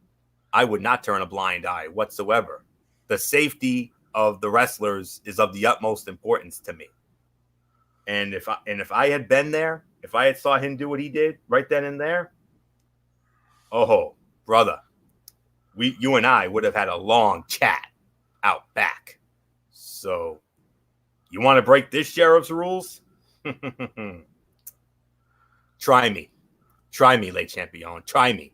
I would not turn a blind eye whatsoever. The safety of the wrestlers is of the utmost importance to me. And if I had been there, if I had saw him do what he did right then and there, oh, brother, you and I would have had a long chat out back. So you want to break this sheriff's rules? Try me, Le Champion. Try me.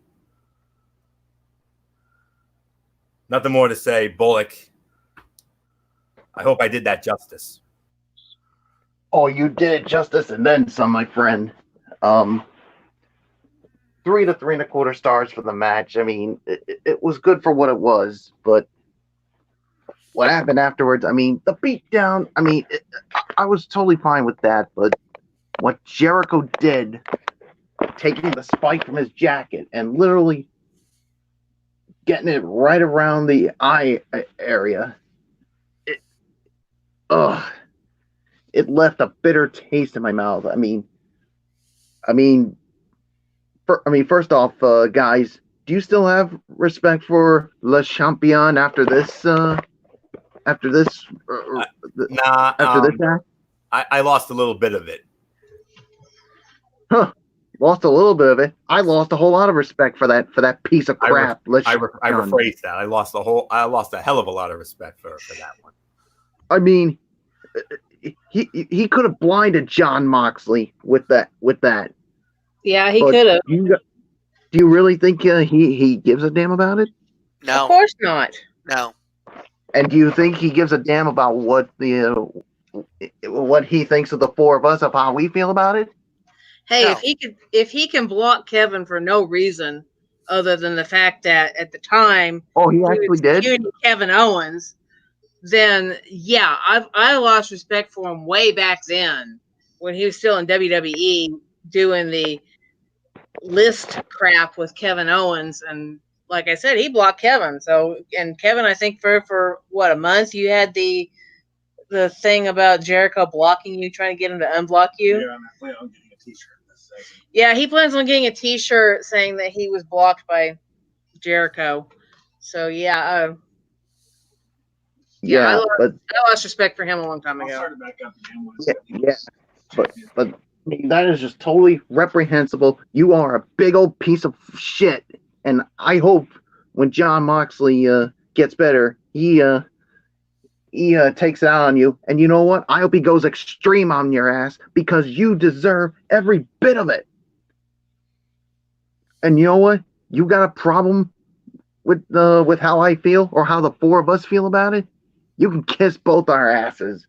Nothing more to say, Bullock. I hope I did that justice. Oh, you did it justice and then some, my friend. 3 to 3.25 stars for the match. I mean, it was good for what it was, but what happened afterwards, I mean, the beatdown, I mean, I was totally fine with that, but what Jericho did, taking the spike from his jacket and literally getting it right around the eye area, it left a bitter taste in my mouth. I mean, first off, guys, do you still have respect for Le Champion after this? After this act? I lost a little bit of it. Huh. Lost a little bit of it. I lost a whole lot of respect for that piece of crap. I rephrased that. I lost a hell of a lot of respect for that one. I mean, he could have blinded John Moxley with that. Yeah, he could have. Do you really think he gives a damn about it? No. Of course not. No. And do you think he gives a damn about what he thinks of the four of us, of how we feel about it? Hey, No. if he can block Kevin for no reason other than the fact that at the time he actually did feuding Kevin Owens, then yeah, I lost respect for him way back then when he was still in WWE doing the list crap with Kevin Owens, and like I said, he blocked Kevin. So, and Kevin, I think for what, a month, you had the thing about Jericho blocking you, trying to get him to unblock you. Yeah, I'm planning on getting a T-shirt. Yeah, he plans on getting a T-shirt saying that he was blocked by Jericho. So yeah. Yeah, but I lost respect for him a long time ago. yeah, but I mean, that is just totally reprehensible. You are a big old piece of shit, and I hope when John Moxley gets better, he takes it out on you. And you know what? I hope he goes extreme on your ass because you deserve every bit of it. And you know what? You got a problem with how I feel or how the four of us feel about it? You can kiss both our asses.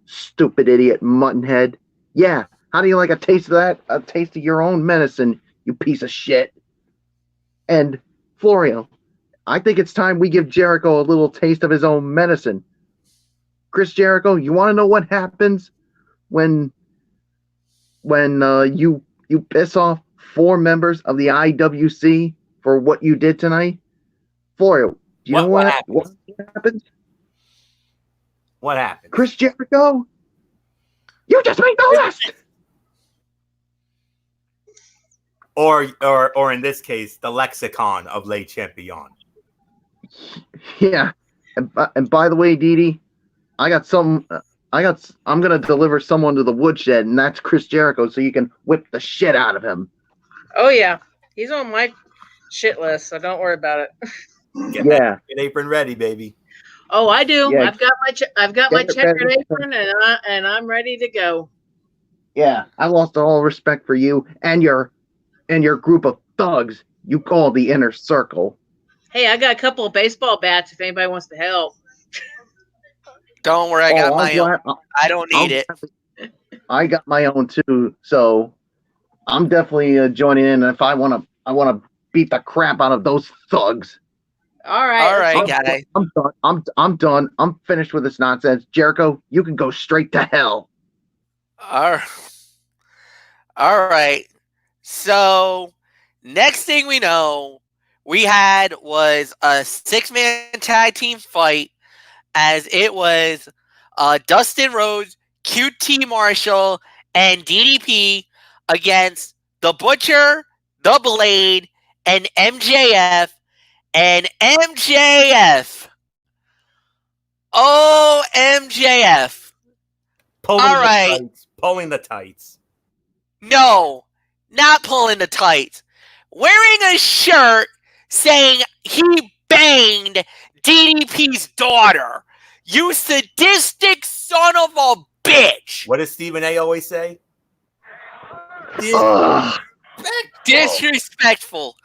Stupid idiot muttonhead. Yeah, how do you like a taste of that? A taste of your own medicine, you piece of shit. And Florio, I think it's time we give Jericho a little taste of his own medicine. Chris Jericho, you want to know what happens when you piss off four members of the IWC for what you did tonight? Florio, do you know What what happens? What happened? Chris Jericho, you just made the list. Or in this case, the lexicon of Le Champion. Yeah, and by the way, Dee, I'm gonna deliver someone to the woodshed, and that's Chris Jericho, so you can whip the shit out of him. Oh yeah, he's on my shit list, so don't worry about it. Get that apron ready, baby. Oh, I do. Yeah. I've got my Get it checkered ready. apron, and I'm ready to go. Yeah, I lost all respect for you and your group of thugs you call the Inner Circle. Hey, I got a couple of baseball bats if anybody wants to help. Don't worry, I got my own. I don't need it. I got my own too, so I'm definitely joining in. If I want to beat the crap out of those thugs. All right, guy. I'm done. I'm done. I'm finished with this nonsense. Jericho, you can go straight to hell. All right. So next thing we know, we had was a 6-man tag team fight, as it was Dustin Rhodes, QT Marshall, and DDP against the Butcher, the Blade, and MJF. And MJF. Oh, MJF. Pulling the tights. No, not pulling the tights. Wearing a shirt saying he banged DDP's daughter. You sadistic son of a bitch. What does Stephen A always say? Disrespectful.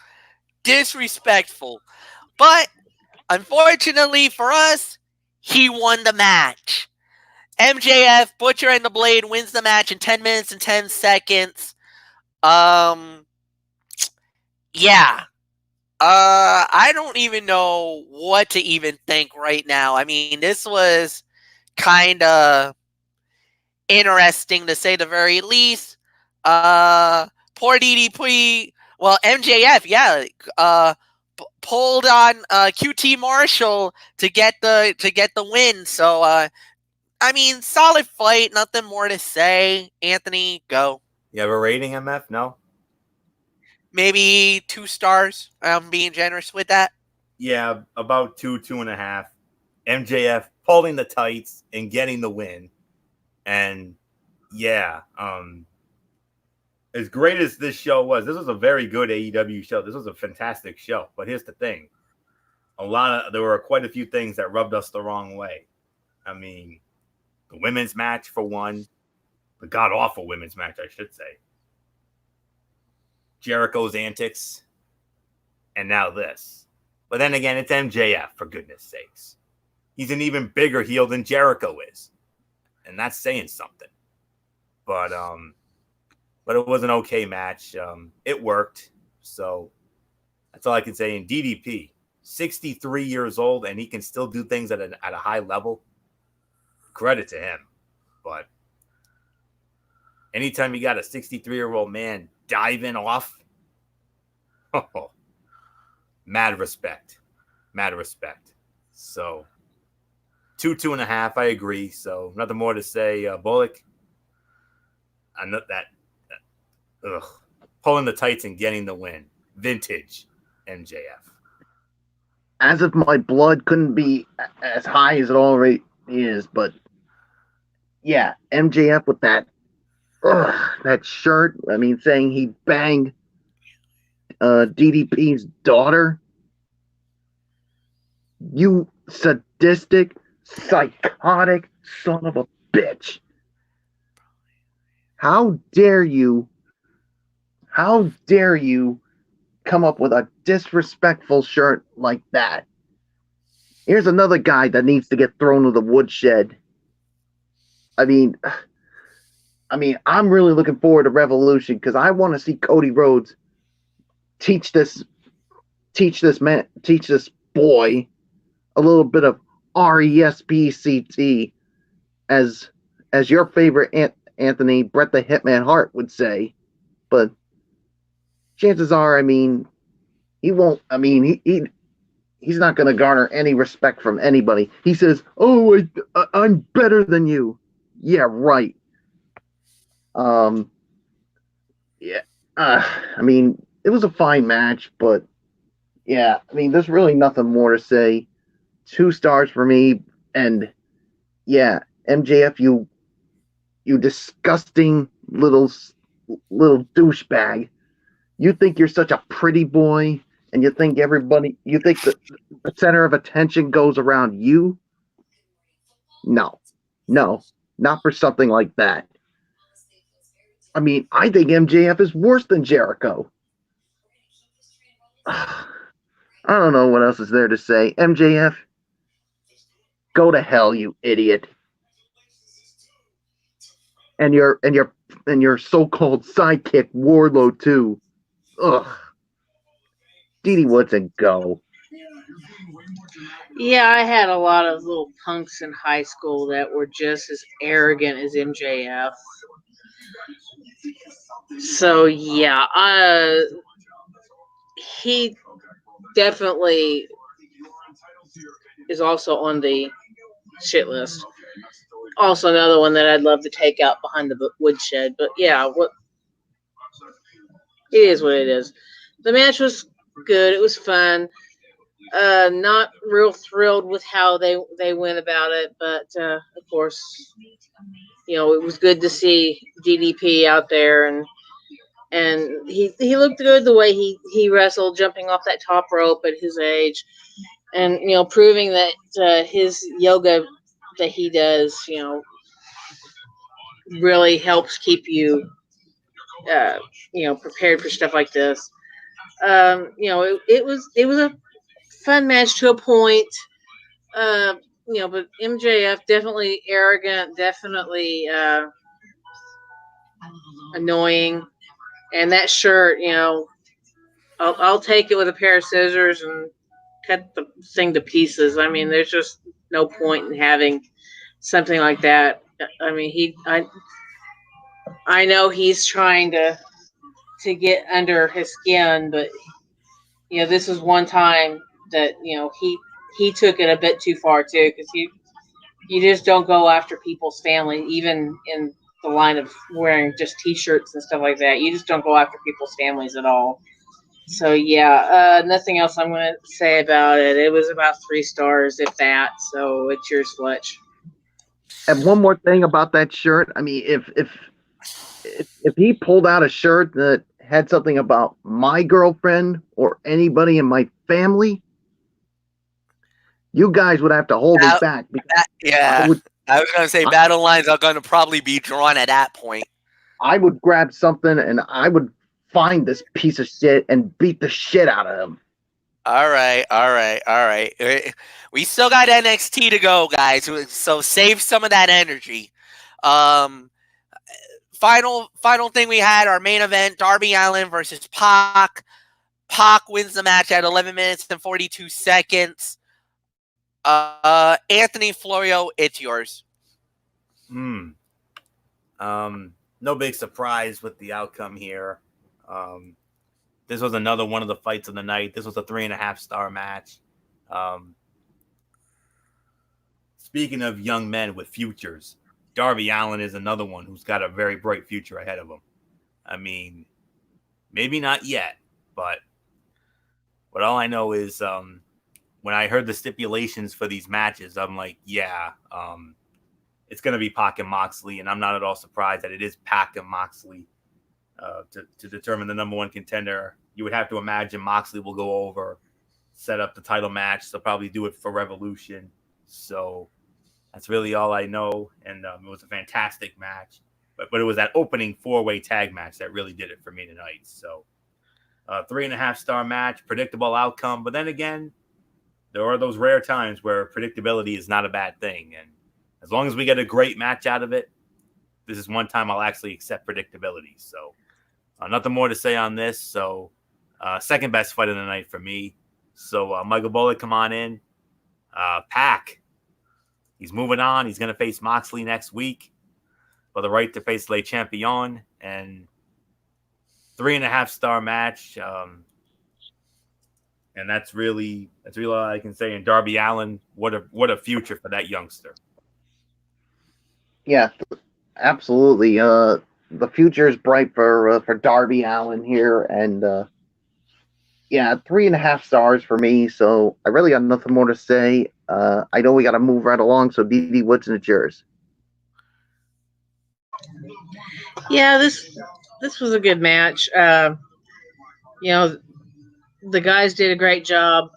But unfortunately for us, he won the match. MJF, Butcher and the Blade wins the match in 10 minutes and 10 seconds. Yeah. I don't even know what to even think right now. I mean, this was kind of interesting to say the very least. Poor DDP. Well, MJF, yeah, pulled on QT Marshall to get the win. So, I mean, solid fight. Nothing more to say. Anthony, go. You have a rating, MF? No. Maybe 2 stars. I'm being generous with that. Yeah, about 2.5. MJF pulling the tights and getting the win. And yeah, as great as this show was, this was a very good AEW show. This was a fantastic show. But here's the thing. There were quite a few things that rubbed us the wrong way. I mean, the women's match for one, the god-awful women's match, I should say. Jericho's antics, and now this. But then again, it's MJF, for goodness sakes. He's an even bigger heel than Jericho is. And that's saying something. But it was an okay match. It worked. So that's all I can say. And DDP, 63 years old, and he can still do things at a high level. Credit to him. But anytime you got a 63-year-old man diving off, mad respect. So 2.5, I agree. So nothing more to say. Bullock, I know that pulling the tights and getting the win. Vintage MJF. as if my blood couldn't be as high as it already is, but yeah, MJF with that shirt. I mean, saying he banged DDP's daughter. You sadistic, psychotic son of a bitch. How dare you? How dare you come up with a disrespectful shirt like that? Here's another guy that needs to get thrown to the woodshed. I mean, I'm really looking forward to Revolution because I want to see Cody Rhodes teach this boy a little bit of RESPCT, as your favorite Anthony Bret the Hitman Hart would say. But chances are, I mean, he won't. I mean, he's not going to garner any respect from anybody. He says, "Oh, I'm better than you." Yeah, right. Yeah. I mean, it was a fine match, but yeah, I mean, there's really nothing more to say. 2 stars for me, and yeah, MJF, you disgusting little douchebag. You think you're such a pretty boy, and you think the center of attention goes around you? No, not for something like that. I mean, I think MJF is worse than Jericho. I don't know what else is there to say. MJF, go to hell, you idiot. And your so-called sidekick Wardlow too. Ugh. Didi Woodson, go. Yeah, I had a lot of little punks in high school that were just as arrogant as MJF. So yeah, he definitely is also on the shit list. Also, another one that I'd love to take out behind the woodshed. But yeah, what it is, what it is. The match was good. It was fun. Not real thrilled with how they went about it, but of course, it was good to see DDP out there, and he looked good the way he wrestled, jumping off that top rope at his age, and proving that his yoga that he does, really helps keep you, prepared for stuff like this. It was a fun match to a point. But MJF definitely arrogant, definitely annoying, and that shirt, I'll take it with a pair of scissors and cut the thing to pieces. I mean, there's just no point in having something like that. I mean, I know he's trying to get under his skin, but this was one time that he took it a bit too far too, because you just don't go after people's family, even in the line of wearing just t-shirts and stuff like that. You just don't go after people's families at all. So yeah, nothing else I'm going to say about it. It was about 3 stars, if that. So it's yours, Fletch. And one more thing about that shirt. I mean, if he pulled out a shirt that had something about my girlfriend or anybody in my family, you guys would have to hold it back. I was going to say battle lines are going to probably be drawn at that point. I would grab something and I would find this piece of shit and beat the shit out of him. All right. We still got NXT to go, guys. So save some of that energy. Final thing we had, our main event, Darby Allin versus Pac. Pac wins the match at 11 minutes and 42 seconds. Anthony Florio, it's yours. No big surprise with the outcome here. This was another one of the fights of the night. This was a 3.5 star match. Speaking of young men with futures, Darby Allin is another one who's got a very bright future ahead of him. I mean, maybe not yet, but all I know is when I heard the stipulations for these matches, I'm like, it's going to be Pac and Moxley, and I'm not at all surprised that it is Pac and Moxley to determine the number one contender. You would have to imagine Moxley will go over, set up the title match. They'll probably do it for Revolution. So that's really all I know, and it was a fantastic match. But it was that opening 4-way tag match that really did it for me tonight. So 3.5-star match, predictable outcome. But then again, there are those rare times where predictability is not a bad thing. And as long as we get a great match out of it, this is one time I'll actually accept predictability. So nothing more to say on this. So second best fight of the night for me. So Michael Bullock, come on in. Pac, he's moving on. He's going to face Moxley next week for the right to face Le Champion. And 3.5-star match. And that's really all I can say. And Darby Allin, what a future for that youngster. Yeah, absolutely. The future is bright for Darby Allin here, and 3.5 stars for me. So I really got nothing more to say. I know we got to move right along. So DD, what's in yours? Yeah, this was a good match. The guys did a great job.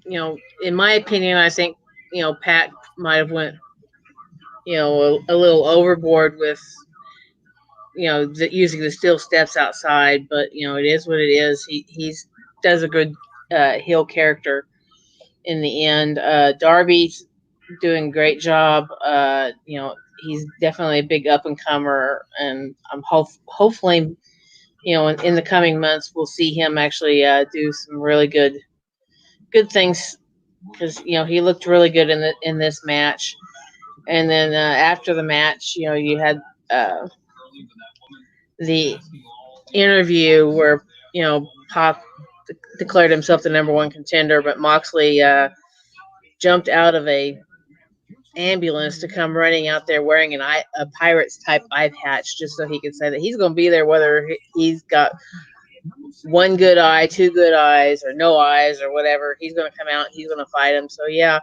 In my opinion, I think Pat might have went a little overboard with using the steel steps outside, but it is what it is. He's does a good heel character in the end. Darby's doing a great job. He's definitely a big up and comer, and I'm hopefully in the coming months we'll see him actually do some really good things, because he looked really good in this match. And then after the match, you had the interview where Pac declared himself the number one contender, but Moxley jumped out of a ambulance to come running out there wearing a Pirates type eye patch, just so he could say that he's going to be there whether he's got one good eye, two good eyes, or no eyes, or whatever. He's going to come out. He's going to fight him. So yeah,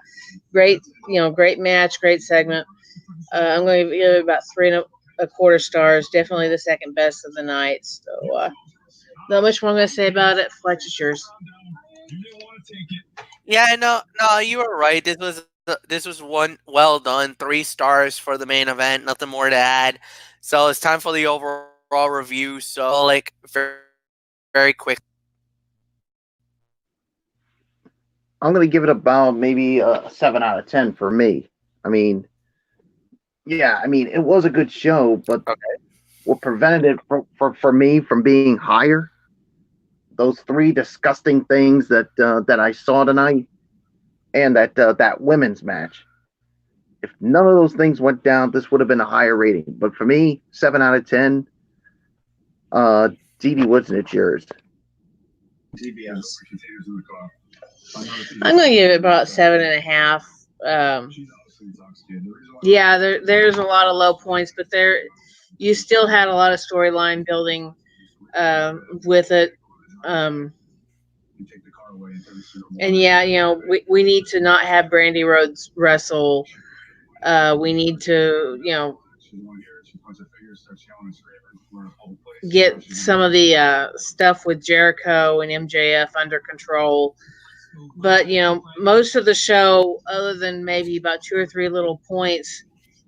great match, great segment. I'm going to give it about 3.25 stars. Definitely the second best of the night. So not much more I'm going to say about it. Fletch, it's yours. Yeah, no, you were right. This was one well done. 3 stars for the main event. Nothing more to add. So it's time for the overall review. So very, very quick. I'm going to give it about maybe a 7 out of 10 for me. I mean, it was a good show, but what prevented it for me from being higher, those 3 disgusting things that I saw tonight, and that women's match. If none of those things went down, this would have been a higher rating. But for me, 7 out of 10. DD Woods, and it's yours. I'm going to give it about 7.5. There's a lot of low points, but you still had a lot of storyline building with it. We need to not have Brandy Rhodes wrestle. We need to, get some of the stuff with Jericho and MJF under control. But, most of the show, other than maybe about 2 or 3 little points,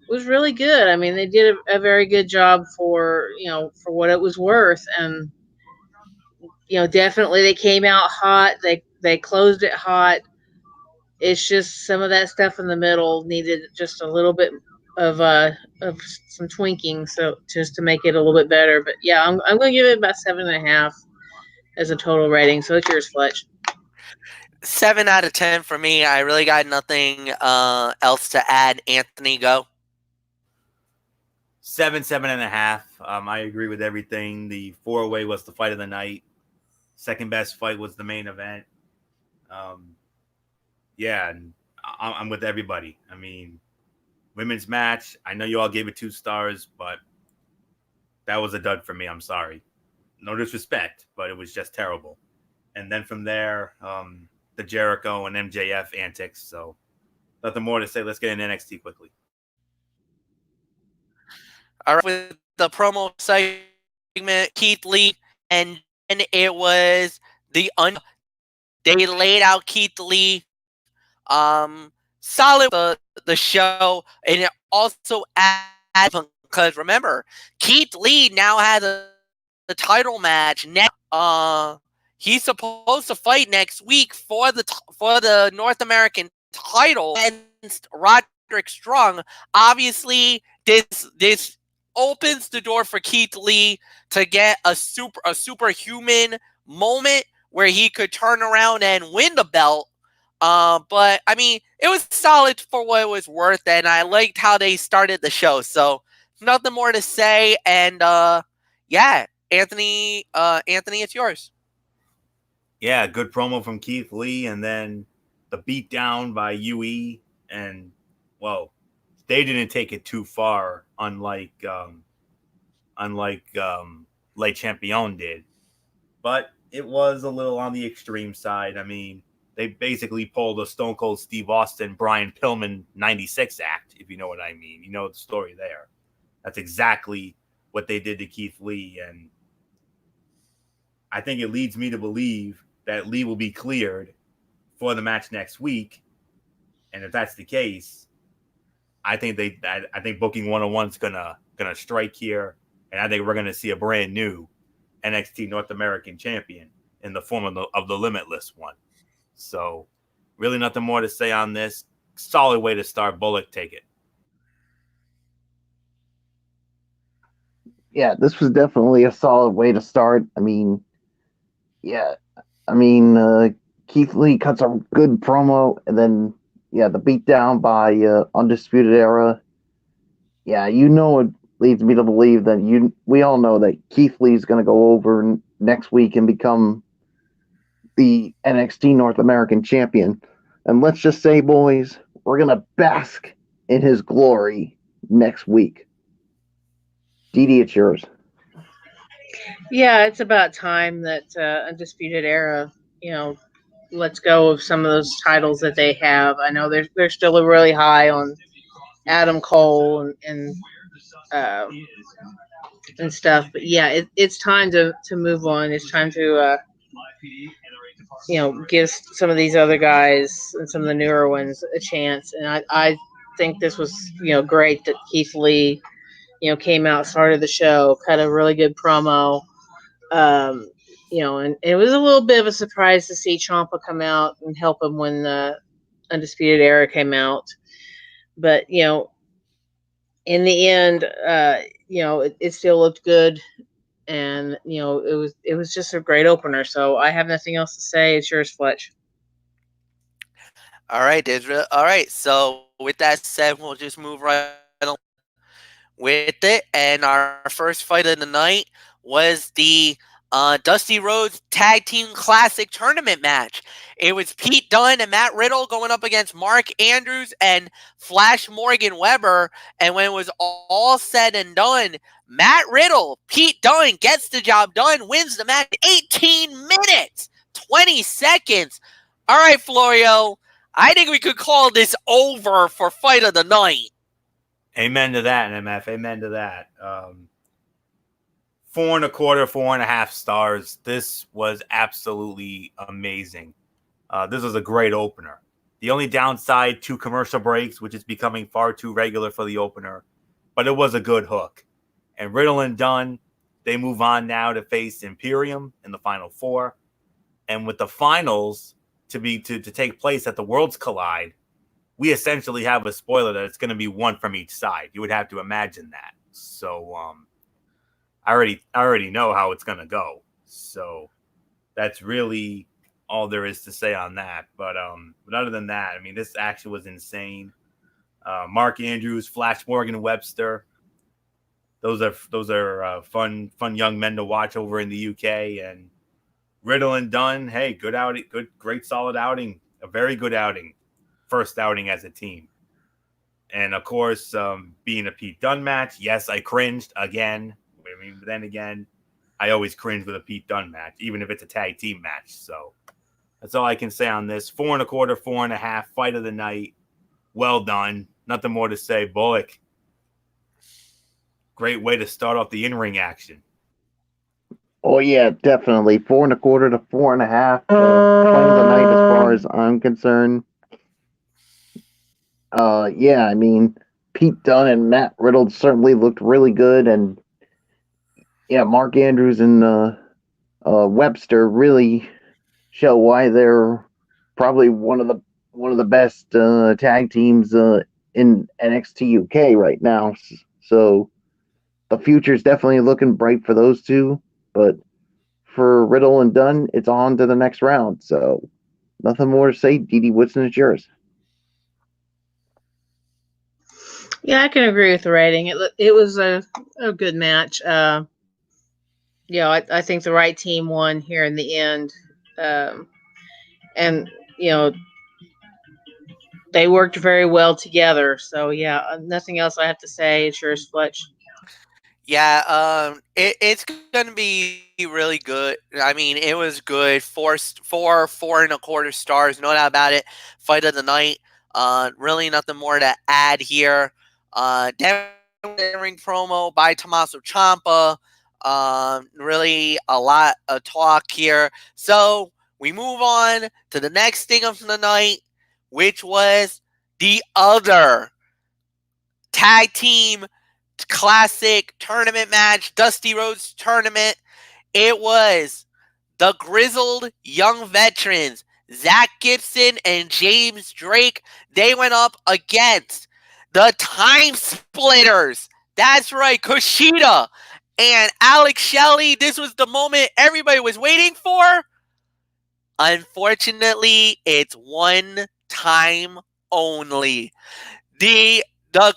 was really good. I mean, they did a very good job for what it was worth. And, definitely they came out hot. They closed it hot. It's just some of that stuff in the middle needed just a little bit of some twinking, so just to make it a little bit better. But yeah, I'm going to give it about 7.5 as a total rating. So it's yours, Fletch. 7 out of 10 for me. I really got nothing else to add. Anthony, go. 7.5. I agree with everything. The 4-way was the fight of the night. Second best fight was the main event. And I'm with everybody. I mean, women's match, I know you all gave it 2 stars, but that was a dud for me. I'm sorry. No disrespect, but it was just terrible. And then from there, the Jericho and MJF antics. So nothing more to say. Let's get into NXT quickly. All right, with the promo segment, Keith Lee, and then it was they laid out Keith Lee, solid the show, and it also adds because remember, Keith Lee now has the title match next. He's supposed to fight next week for the North American title against Roderick Strong. Obviously, this opens the door for Keith Lee to get a superhuman moment where he could turn around and win the belt. But I mean, it was solid for what it was worth, and I liked how they started the show. So nothing more to say. And yeah, Anthony, it's yours. Yeah, good promo from Keith Lee, and then the beatdown by UE, and well, they didn't take it too far, unlike Le Champion did, but it was a little on the extreme side. I mean, they basically pulled a Stone Cold Steve Austin, Brian Pillman '96 act, if you know what I mean. You know the story there. That's exactly what they did to Keith Lee, and I think it leads me to believe that Lee will be cleared for the match next week. And if that's the case, I think Booking 101 is gonna strike here, and I think we're gonna see a brand new NXT North American champion in the form of the Limitless one. So, really, nothing more to say on this. Solid way to start. Bullock, take it. Yeah, this was definitely a solid way to start. I mean, Keith Lee cuts a good promo, and then the beatdown by Undisputed Era. Yeah, it leads me to believe that we all know that Keith Lee's going to go over next week and become the NXT North American champion. And let's just say, boys, we're going to bask in his glory next week. Dee Dee, it's yours. Yeah, it's about time that Undisputed Era, lets go of some of those titles that they have. I know they're still really high on Adam Cole and stuff, but yeah, it's time to move on. It's time to give some of these other guys and some of the newer ones a chance. And I think this was great that Keith Lee came out, started the show, cut a really good promo. And it was a little bit of a surprise to see Ciampa come out and help him when the Undisputed Era came out. But, in the end, it still looked good. And, it was just a great opener. So I have nothing else to say. It's yours, Fletch. All right, Israel. All right. So with that said, we'll just move right along with it. And our first fight of the night was the Dusty Rhodes Tag Team Classic Tournament match. It was Pete Dunne and Matt Riddle going up against Mark Andrews and Flash Morgan Webber. And when it was all said and done, Matt Riddle, Pete Dunne gets the job done, wins the match 18 minutes, 20 seconds. All right, Florio, I think we could call this over for fight of the night. Amen to that, MF. Amen to that. 4.25, 4.5 stars. This was absolutely amazing. This was a great opener. The only downside, 2 commercial breaks, which is becoming far too regular for the opener, but it was a good hook. And Riddle and Dunne, they move on now to face Imperium in the Final 4. And with the finals to take place at the Worlds Collide, we essentially have a spoiler that it's going to be one from each side. You would have to imagine that. So I already know how it's going to go. So that's really all there is to say on that. But other than that, I mean, this action was insane. Mark Andrews, Flash Morgan Webster. Those are fun young men to watch over in the UK. And Riddle and Dunne, hey, good outing, great solid outing, a very good outing. First outing as a team. And of course, being a Pete Dunne match, yes, I cringed again. I mean, but then again, I always cringe with a Pete Dunne match, even if it's a tag team match. So That's all I can say on this. 4.25, 4.5, fight of the night. Well done. Nothing more to say. Bullock, great way to start off the in-ring action. Oh yeah, definitely 4.25 to 4.5. Fight of the night, as far as I'm concerned. Yeah, I mean, Pete Dunne and Matt Riddle certainly looked really good, and yeah, Mark Andrews and Webster really show why they're probably one of the best tag teams in NXT UK right now. So the future's definitely looking bright for those two, but for Riddle and Dunn, it's on to the next round. So nothing more to say. Dee Woodson, it's yours. Yeah, I can agree with the rating. It was a good match. I think the right team won here in the end, and they worked very well together. So yeah, nothing else I have to say. It's yours, Fletch. Yeah, it's gonna be really good. I mean, it was good. 4.25 stars, no doubt about it. Fight of the night. Really nothing more to add here. Ring promo by Tommaso Ciampa. Really a lot of talk here. So we move on to the next thing of the night, which was the other tag team classic tournament match, Dusty Rhodes tournament. It was the grizzled young veterans, Zach Gibson and James Drake. They went up against the Time Splitters. That's right, Kushida and Alex Shelley. This was the moment everybody was waiting for. Unfortunately, it's one time only. The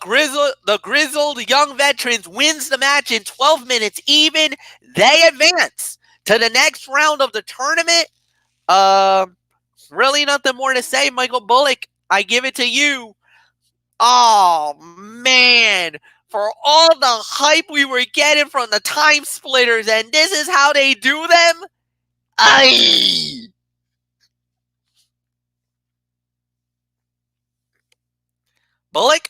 grizzled young veterans wins the match in 12 minutes even. They advance to the next round of the tournament. Really nothing more to say. Michael Bullock, I give it to you. Oh man, for all the hype we were getting from the Time Splitters, and this is how they do them. Aye. Bullock.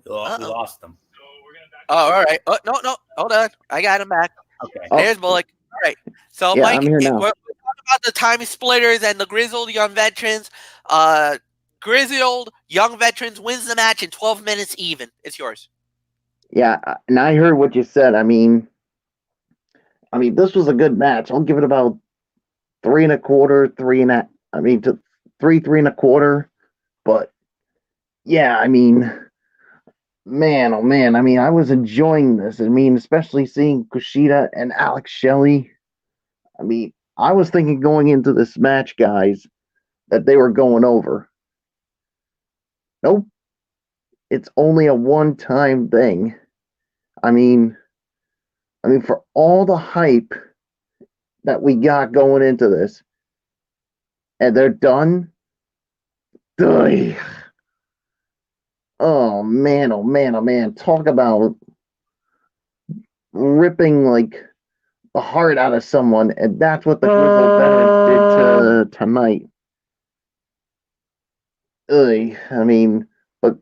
We lost them. Oh, all right. Oh, no. Hold on. I got him back. Okay. There's Bullock. All right. So, Yeah, Mike, I'm here now. we're talking about the Time Splitters and the grizzled young veterans. Grizzled young veterans wins the match in 12 minutes even. It's yours. Yeah, and I heard what you said. I mean, this was a good match. I'll give it about 3.25, to 3.25. But yeah, I mean, man, oh man, I mean, I was enjoying this. I mean, especially seeing Kushida and Alex Shelley. I mean, I was thinking going into this match, guys, that they were going over. Nope, it's only a one-time thing. I mean, for all the hype that we got going into this, and they're done. Ugh. Oh man, oh man, oh man! Talk about ripping like the heart out of someone, and that's what the Grizzled Veterans did tonight. Ugh. I mean, but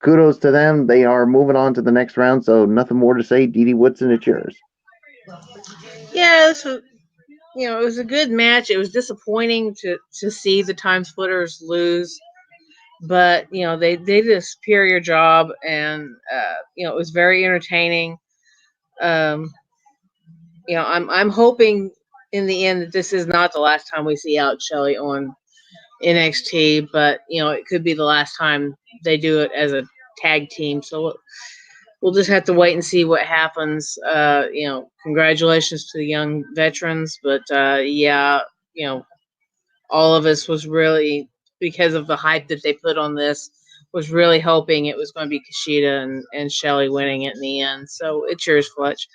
kudos to them. They are moving on to the next round, so nothing more to say. Dee Woodson, it's yours. Yeah, this was, it was a good match. It was disappointing to see the Time Splitters lose, but they did a superior job, and it was very entertaining. I'm hoping in the end that this is not the last time we see Alex Shelley on NXT, but it could be the last time they do it as a tag team. So we'll just have to wait and see what happens. Congratulations to the young veterans, but all of us was really, because of the hype that they put on this, was really hoping it was going to be Kushida and Shelley winning it in the end. So it's yours, Fletch.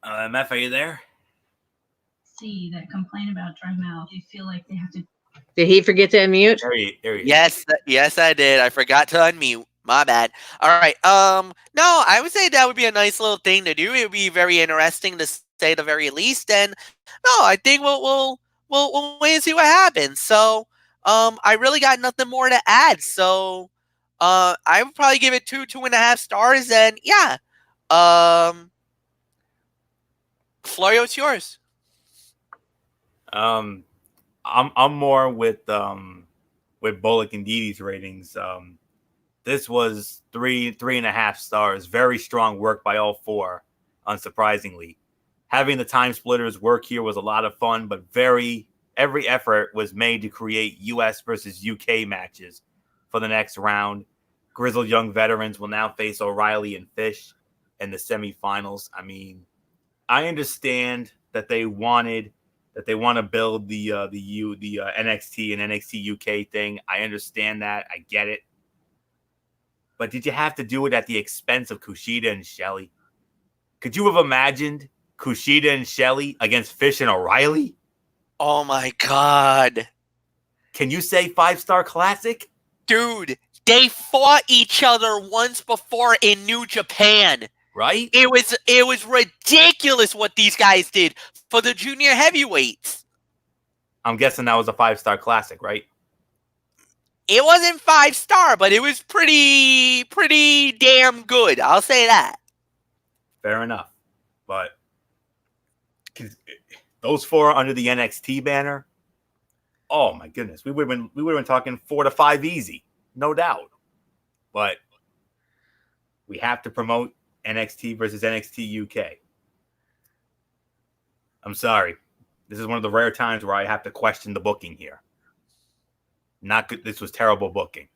MF, are you there? NXT that complain about dry mouth. They feel like they have to. Did he forget to unmute? There he is. Yes, I did. I forgot to unmute. My bad. All right. No, I would say that would be a nice little thing to do. It would be very interesting to say the very least. And no, I think we'll wait and see what happens. So, I really got nothing more to add. So, I would probably give it 2.5 stars. And yeah, Florio, it's yours. I'm more with Bullock and Didi's ratings. This was 3.5 stars. Very strong work by all four, unsurprisingly. Having the time splitters work here was a lot of fun, but every effort was made to create US versus UK matches for the next round. Grizzled young veterans will now face O'Reilly and Fish in the semifinals. I mean, I understand that they want to build the NXT and NXT UK thing. I understand that. I get it. But did you have to do it at the expense of Kushida and Shelley? Could you have imagined Kushida and Shelley against Fish and O'Reilly? Oh my God. Can you say 5-star classic? Dude, they fought each other once before in New Japan. Right? It was ridiculous what these guys did for the junior heavyweights. I'm guessing that was a 5-star classic, right? It wasn't 5-star, but it was pretty damn good. I'll say that. Fair enough. But those four under the NXT banner, oh my goodness, we would have been talking 4 to 5 easy, no doubt. But we have to promote NXT versus NXT UK. I'm sorry. This is one of the rare times where I have to question the booking here. Not good. This was terrible booking.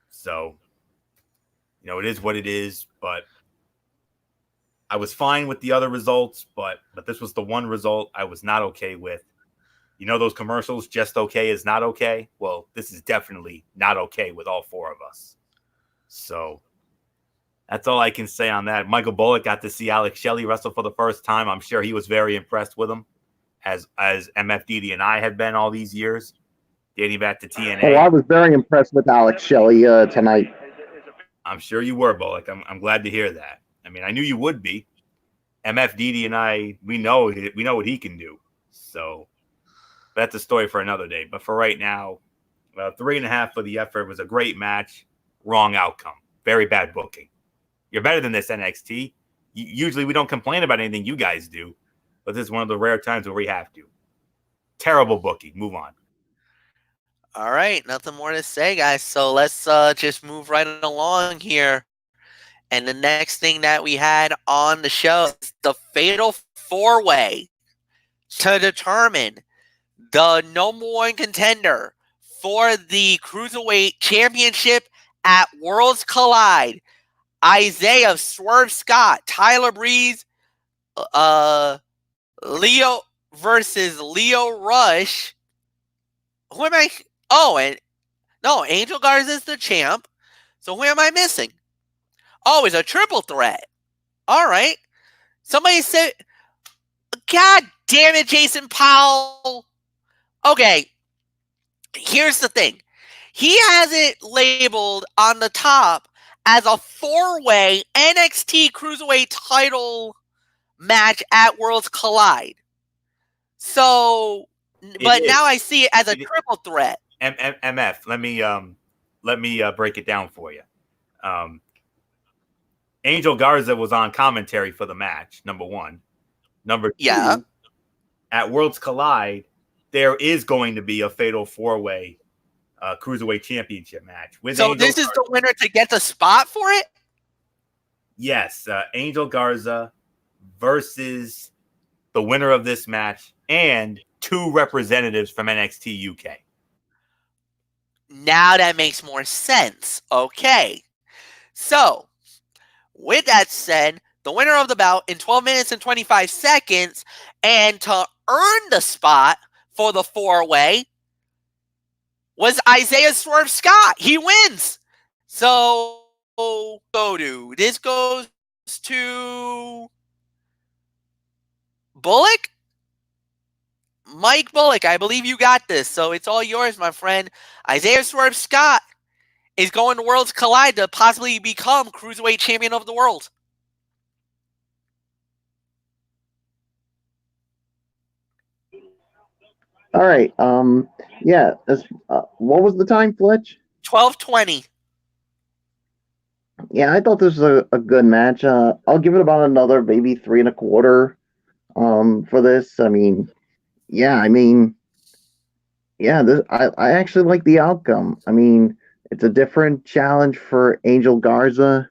So, it is what it is, but I was fine with the other results, but this was the one result I was not okay with. Those commercials, just okay is not okay? Well, this is definitely not okay with all four of us. So, that's all I can say on that. Michael Bullock got to see Alex Shelley wrestle for the first time. I'm sure he was very impressed with him, as MFDD and I have been all these years, dating back to TNA. Oh, I was very impressed with Alex Shelley tonight. I'm sure you were, Bullock. I'm glad to hear that. I mean, I knew you would be. MFDD and I, we know what he can do. So that's a story for another day. But for right now, 3.5 for the effort. Was a great match. Wrong outcome. Very bad booking. You're better than this, NXT. Usually we don't complain about anything you guys do, but this is one of the rare times where we have to. Terrible booking. Move on. All right, nothing more to say, guys. So let's just move right along here. And the next thing that we had on the show is the Fatal 4-Way to determine the number one contender for the Cruiserweight Championship at Worlds Collide. Isaiah Swerve Scott, Tyler Breeze, Leo versus Leo Rush. Who am I? Oh, and no, Angel Garza is the champ. So who am I missing? Oh, it's a triple threat. All right. Somebody said, God damn it, Jason Powell. Okay. Here's the thing. He has it labeled on the top as a 4-way NXT Cruiserweight title match at Worlds Collide. So, but now I see it as a triple threat. MF, let me break it down for you. Angel Garza was on commentary for the match, number one. Number two, at Worlds Collide, there is going to be a fatal 4-way Cruiserweight Championship match. So Angel this is Garza. The winner to get the spot for it? Yes, Angel Garza versus the winner of this match and 2 representatives from NXT UK. Now that makes more sense. Okay. So, with that said, the winner of the bout in 12 minutes and 25 seconds, and to earn the spot for the 4-way was Isaiah Swerve Scott. He wins. So, this goes to Bullock? Mike Bullock, I believe you got this. So it's all yours, my friend. Isaiah Swerve Scott is going to Worlds Collide to possibly become Cruiserweight Champion of the World. All right. Yeah. What was the time, Fletch? 12:20. Yeah, I thought this was a good match. I'll give it about another maybe 3.25. For this, I actually like the outcome. I mean, it's a different challenge for Angel Garza,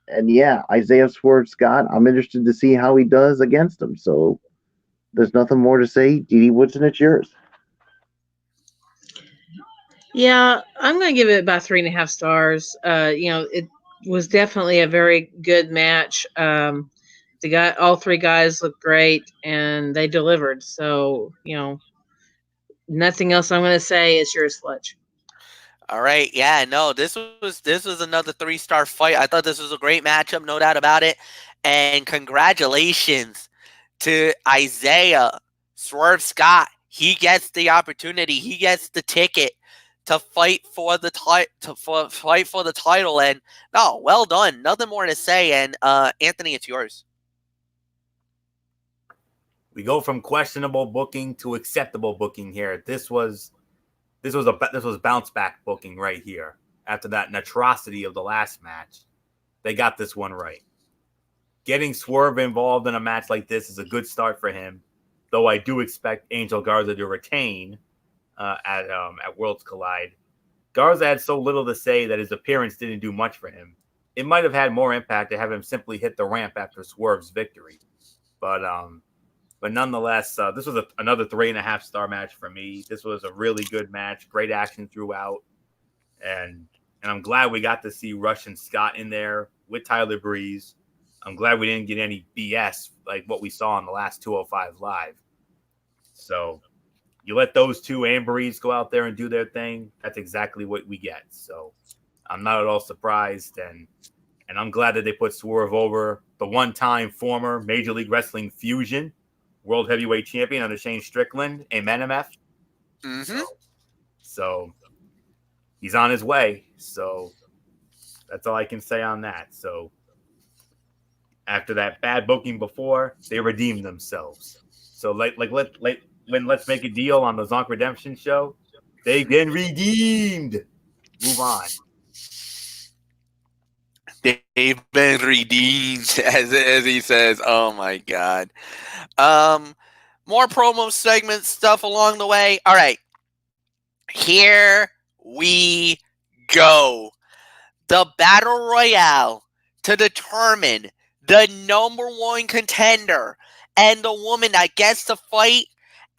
and yeah, Isaiah Swerve Scott. I'm interested to see how he does against him. So there's nothing more to say. Dee Woodson, it's yours. Yeah, I'm going to give it about 3.5 stars. It was definitely a very good match. All three guys looked great, and they delivered. So, nothing else I'm going to say. It's yours, Fletch. All right, yeah, no, this was another 3-star fight. I thought this was a great matchup, no doubt about it. And congratulations to Isaiah Swerve Scott. He gets the opportunity. He gets the ticket to fight for the title. And no, well done. Nothing more to say. And Anthony, it's yours. We go from questionable booking to acceptable booking here. This was bounce back booking right here. After that atrocity of the last match, they got this one right. Getting Swerve involved in a match like this is a good start for him, though I do expect Angel Garza to retain at Worlds Collide. Garza had so little to say that his appearance didn't do much for him. It might have had more impact to have him simply hit the ramp after Swerve's victory. But nonetheless, this was another 3.5-star match for me. This was a really good match, great action throughout, and I'm glad we got to see Rush and Scott in there with Tyler Breeze. I'm glad we didn't get any BS like what we saw on the last 205 Live. So you let those two and Breeze go out there and do their thing. That's exactly what we get. So I'm not at all surprised, and I'm glad that they put Swerve over, the one-time former Major League Wrestling Fusion World Heavyweight Champion under Shane Strickland and MF. Mm-hmm. So he's on his way. So that's all I can say on that. So after that bad booking before, they redeemed themselves. So when Let's Make a Deal on the Zonk Redemption show, they've been redeemed. Move on. They've been redeemed, as he says. Oh my God. More promo segment stuff along the way. All right. Here we go. The Battle Royale to determine the #1 contender and the woman that gets to fight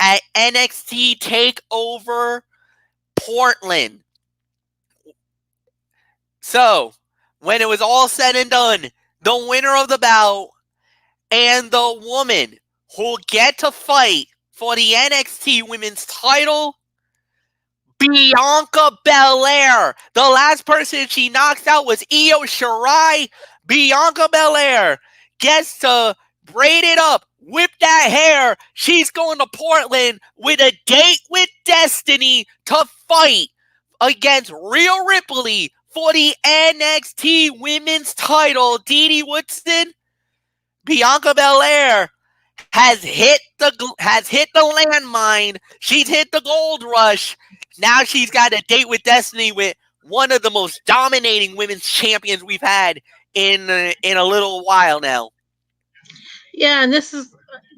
at NXT TakeOver Portland. So, when it was all said and done, the winner of the bout and the woman who'll get to fight for the NXT Women's title, Bianca Belair. The last person she knocks out was Io Shirai. Bianca Belair gets to braid it up, whip that hair. She's going to Portland with a date with Destiny to fight against Rhea Ripley for the NXT Women's title. Dee Woodson, Bianca Belair has hit the landmine. She's hit the gold rush. Now she's got a date with Destiny with one of the most dominating women's champions we've had in a little while now. Yeah, and this is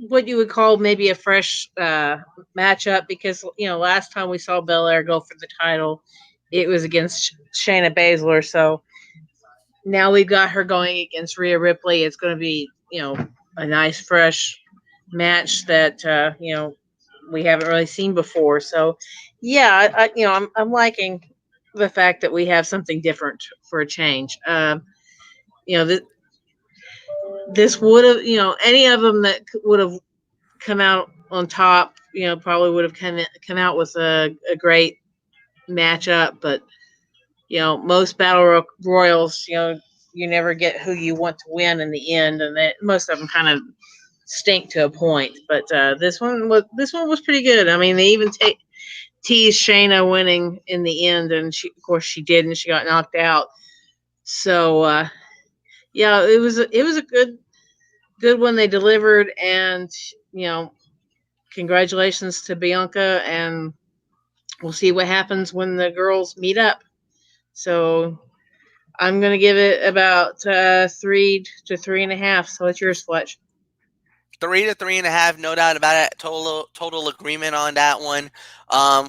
what you would call maybe a fresh matchup because last time we saw Belair go for the title, it was against Shayna Baszler. So now we've got her going against Rhea Ripley. It's going to be a nice fresh match that we haven't really seen before. So yeah, I'm liking the fact that we have something different for a change. This would have, any of them that would have come out on top, probably would have come out with a great matchup. But most battle royals, you never get who you want to win in the end, and that most of them kind of stink to a point, but this one was pretty good. I mean, they even teased Shayna winning in the end, and of course she did, and she got knocked out. So yeah, it was a good one. They delivered, and congratulations to Bianca, and we'll see what happens when the girls meet up. So I'm gonna give it about 3 to 3.5. So it's yours, Fletch. 3 to 3.5, no doubt about it. Total agreement on that one.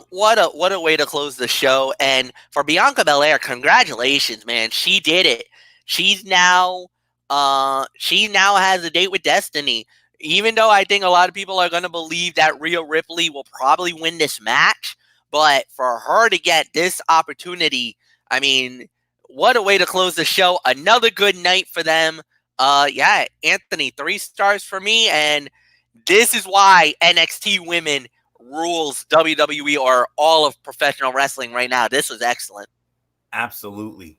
What a way to close the show. And for Bianca Belair, congratulations, man. She did it. She now has a date with Destiny. Even though I think a lot of people are going to believe that Rhea Ripley will probably win this match, but for her to get this opportunity, I mean, what a way to close the show. Another good night for them. Yeah, Anthony, 3 stars for me, and this is why NXT Women rules WWE or all of professional wrestling right now. This was excellent. Absolutely.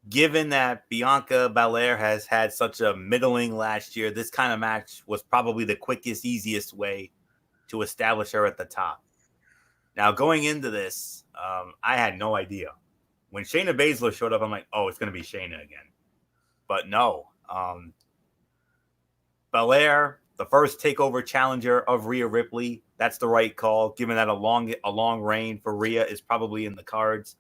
Given that Bianca Belair has had such a middling last year, this kind of match was probably the quickest, easiest way to establish her at the top. Now, going into this, I had no idea. When Shayna Baszler showed up, I'm like, oh, it's going to be Shayna again. But no. Belair, the first takeover challenger of Rhea Ripley, that's the right call, given that a long reign for Rhea is probably in the cards.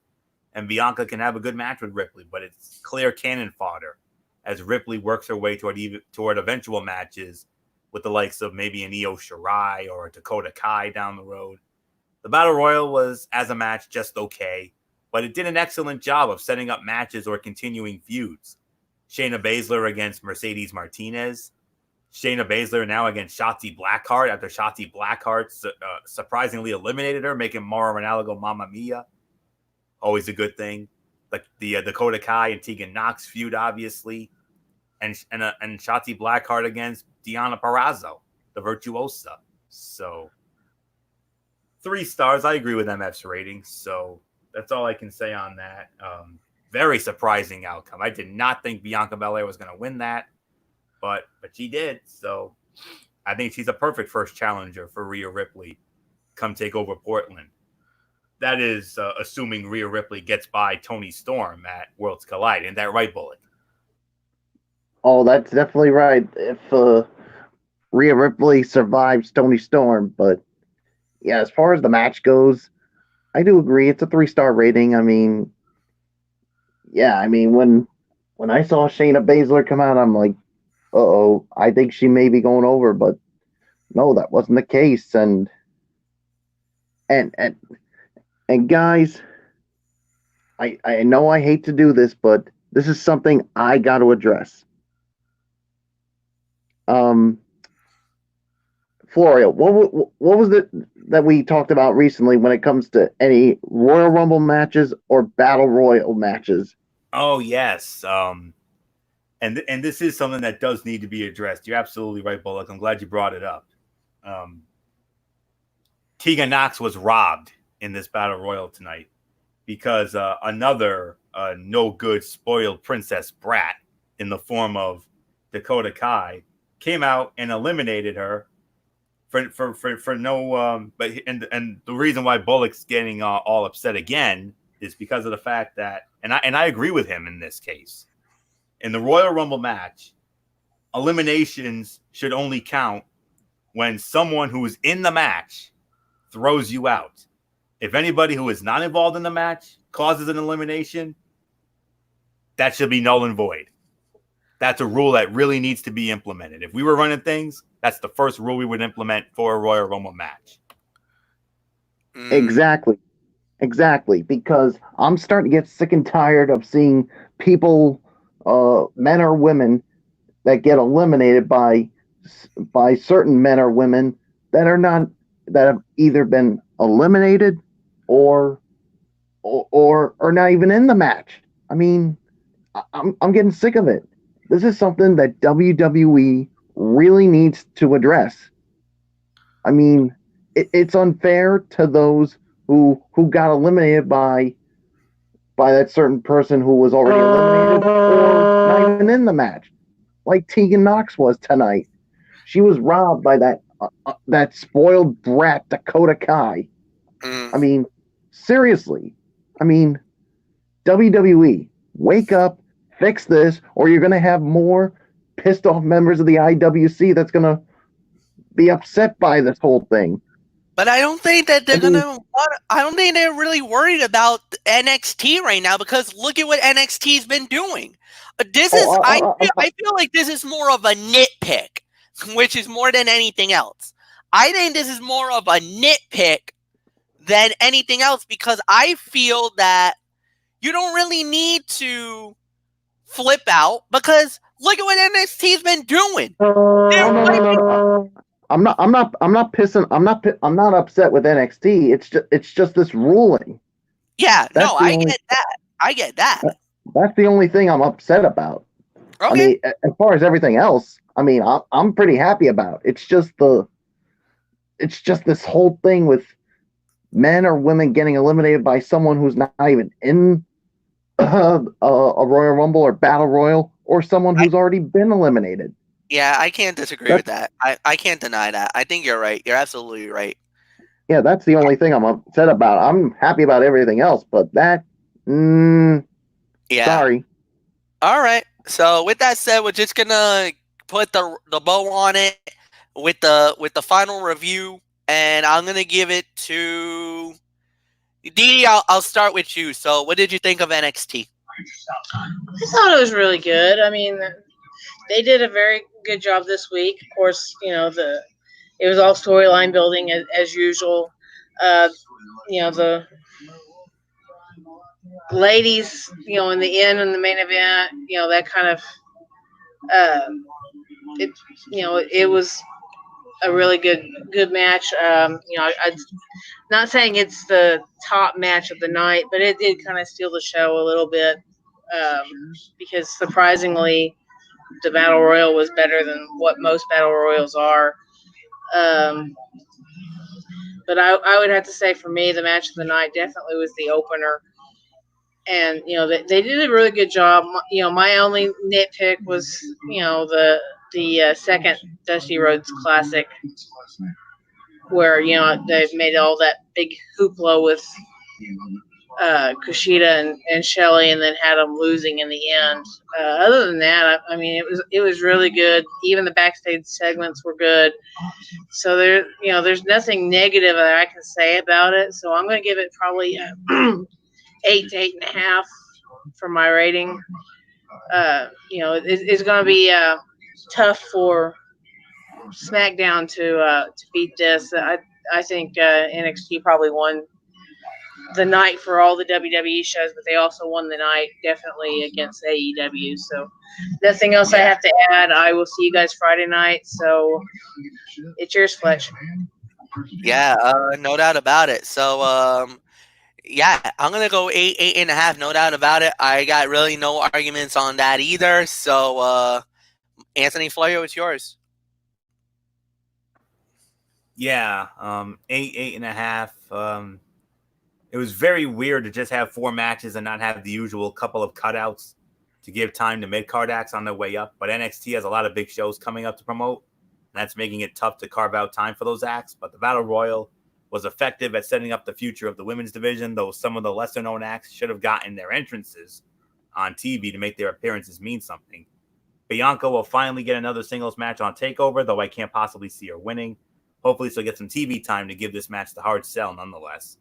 And Bianca can have a good match with Ripley, but it's clear cannon fodder as Ripley works her way toward eventual matches with the likes of maybe an Io Shirai or a Dakota Kai down the road. The Battle Royal was, as a match, just okay, but it did an excellent job of setting up matches or continuing feuds. Shayna Baszler against Mercedes Martinez. Shayna Baszler now against Shotzi Blackheart after Shotzi Blackheart surprisingly eliminated her, making Mauro Ranallo go Mamma Mia. Always a good thing. Like the Dakota Kai and Tegan Nox feud, obviously. And Shotzi Blackheart against Deonna Purrazzo, the Virtuosa. So 3 stars. I agree with MF's rating. So that's all I can say on that. Very surprising outcome. I did not think Bianca Belair was going to win that, but she did. So I think she's a perfect first challenger for Rhea Ripley come take over Portland. That is assuming Rhea Ripley gets by Toni Storm at Worlds Collide. Isn't that right, Bullock? Oh, that's definitely right. If Rhea Ripley survives Toni Storm. But yeah, as far as the match goes, I do agree. It's a 3-star rating. I mean, yeah, I mean, when I saw Shayna Baszler come out, I'm like, uh-oh, I think she may be going over. But no, that wasn't the case. And guys, I know I hate to do this, but this is something I got to address. Florio, what was it that we talked about recently when it comes to any Royal Rumble matches or Battle Royal matches? Oh, yes. And this is something that does need to be addressed. You're absolutely right, Bullock. I'm glad you brought it up. Tegan Nox was robbed in this Battle Royal tonight because another no-good spoiled princess brat in the form of Dakota Kai came out and eliminated her for no but and the reason why Bullock's getting all upset again is because of the fact that and I agree with him in this case. In the Royal Rumble match, eliminations should only count when someone who is in the match throws you out. If anybody who is not involved in the match causes an elimination, that should be null and void. That's a rule that really needs to be implemented. If we were running things, that's the first rule we would implement for a Royal Rumble match. Exactly. Because I'm starting to get sick and tired of seeing people, men or women, that get eliminated by certain men or women that have either been eliminated or not even in the match. I mean, I'm getting sick of it. This is something that WWE really needs to address. I mean, it's unfair to those who got eliminated by that certain person who was already eliminated or not even in the match. like Tegan Knox was tonight. She was robbed by that spoiled brat Dakota Kai. I mean, seriously. I mean, WWE, wake up, fix this, or you're going to have more pissed off members of the IWC that's going to be upset by this whole thing. But I don't think that they're I don't think they're really worried about NXT right now, because look at what NXT's been doing. I feel like this is more of a nitpick, which is more than anything else. I think this is more of a nitpick than anything else, because I feel that you don't really need to flip out, because look at what NXT's been doing. I'm not upset with NXT. It's just this ruling. Yeah, I get that. That's the only thing I'm upset about. Okay. I mean, as far as everything else, I mean, I'm pretty happy about. It's just this whole thing with men or women getting eliminated by someone who's not even in a Royal Rumble or Battle Royal, or someone who's already been eliminated. Yeah, I can't disagree with that. I can't deny that. I think you're right. You're absolutely right. Yeah, that's the only thing I'm upset about. I'm happy about everything else, but that, yeah. Sorry. All right. So with that said, we're just gonna put the bow on it with the final review, and I'm gonna give it to Dee. I'll start with you. So, what did you think of NXT? I thought it was really good. I mean, they did a very good job this week. Of course, it was all storyline building as usual. The ladies, in the end and the main event, that kind of, it was a really good match. I'm not saying it's the top match of the night, but it did kind of steal the show a little bit, because surprisingly, the Battle Royal was better than what most Battle Royals are. But I would have to say, for me, the match of the night definitely was the opener. And, they did a really good job. My only nitpick was, the second Dusty Rhodes Classic, where, they've made all that big hoopla with Kushida and Shelley, and then had them losing in the end. Other than that, I mean, it was really good. Even the backstage segments were good. So there's nothing negative that I can say about it. So I'm going to give it probably 8 to 8.5 for my rating. It's going to be tough for SmackDown to beat this. I think NXT probably won the night for all the WWE shows, but they also won the night definitely against AEW. So nothing else I have to add. I will see you guys Friday night. So it's yours, Fletch. Yeah, no doubt about it. So, I'm gonna go 8.5, no doubt about it. I got really no arguments on that either. So, Anthony Florio, it's yours. Yeah, 8.5. It was very weird to just have 4 matches and not have the usual couple of cutouts to give time to mid-card acts on their way up. But NXT has a lot of big shows coming up to promote, and that's making it tough to carve out time for those acts. But the Battle Royal was effective at setting up the future of the women's division, though some of the lesser-known acts should have gotten their entrances on TV to make their appearances mean something. Bianca will finally get another singles match on TakeOver, though I can't possibly see her winning. Hopefully she'll get some TV time to give this match the hard sell nonetheless.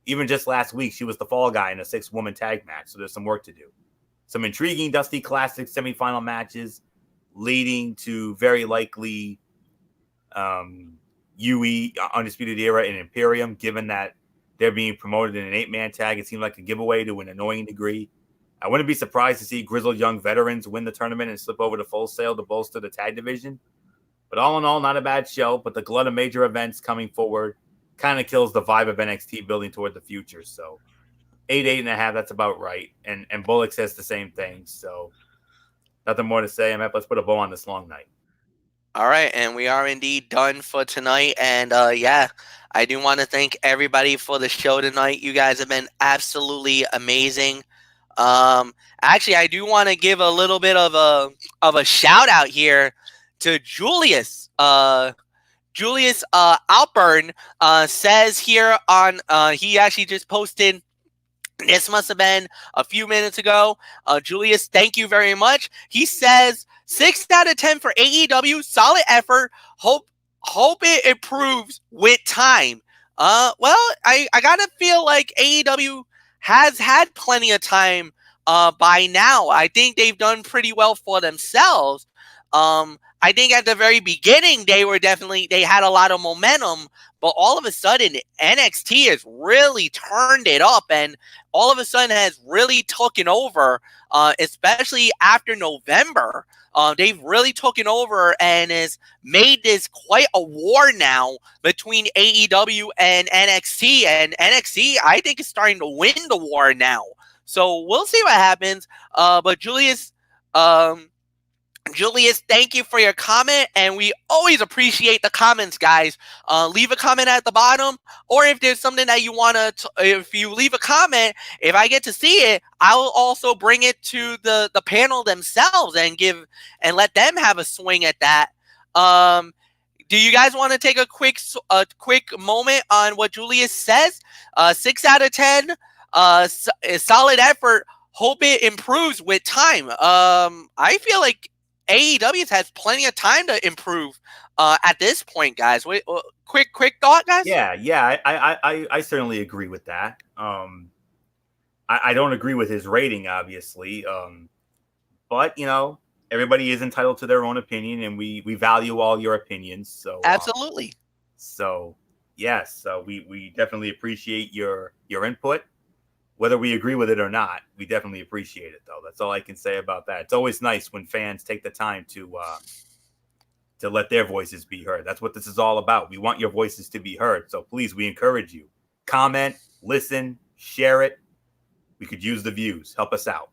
Even just last week, she was the fall guy in a 6-woman tag match, so there's some work to do. Some intriguing Dusty Classic semifinal matches leading to very likely UE, Undisputed Era, and Imperium, given that they're being promoted in an 8-man tag. It seemed like a giveaway to an annoying degree. I wouldn't be surprised to see grizzled young veterans win the tournament and slip over to Full Sail to bolster the tag division. But all in all, not a bad show, but the glut of major events coming forward kind of kills the vibe of NXT building toward the future. So 8.5, that's about right. And Bullock says the same thing. So nothing more to say. Let's put a bow on this long night. All right, and we are indeed done for tonight. And I do want to thank everybody for the show tonight. You guys have been absolutely amazing. Actually, I do want to give a little bit of a shout out here to Julius. Julius Alpern says here on he actually just posted. This must have been a few minutes ago. Julius, thank you very much. He says 6 out of 10 for AEW. Solid effort. Hope it improves with time. Well, I gotta feel like AEW has had plenty of time by now. I think they've done pretty well for themselves. I think at the very beginning they had a lot of momentum, but all of a sudden NXT has really turned it up and all of a sudden has really taken over, especially after November. They've really taken over and has made this quite a war now between AEW and NXT. And NXT, I think, is starting to win the war now. So we'll see what happens. But Julius, thank you for your comment, and we always appreciate the comments, guys. Leave a comment at the bottom, or if there's something that you want to, if you leave a comment, if I get to see it, I will also bring it to the panel themselves and let them have a swing at that. Do you guys want to take a quick moment on what Julius says? 6 out of 10, solid effort. Hope it improves with time. I feel like AEW has plenty of time to improve at this point, guys. Wait, quick thought, guys? Yeah. I certainly agree with that. I don't agree with his rating, obviously. But, everybody is entitled to their own opinion, and we value all your opinions. So absolutely. Yes, we definitely appreciate your input. Whether we agree with it or not, we definitely appreciate it, though. That's all I can say about that. It's always nice when fans take the time to let their voices be heard. That's what this is all about. We want your voices to be heard. So please, we encourage you. Comment, listen, share it. We could use the views. Help us out.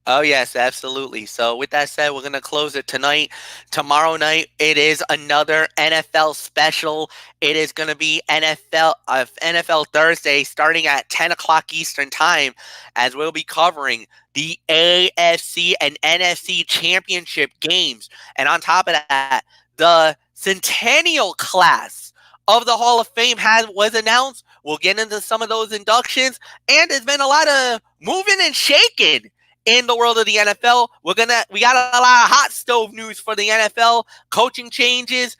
Oh, yes, absolutely. So with that said, we're going to close it tonight. Tomorrow night, it is another NFL special. It is going to be NFL Thursday starting at 10 o'clock Eastern time, as we'll be covering the AFC and NFC championship games. And on top of that, the centennial class of the Hall of Fame was announced. We'll get into some of those inductions, and there's been a lot of moving and shaking in the world of the NFL. We got a lot of hot stove news for the NFL, coaching changes,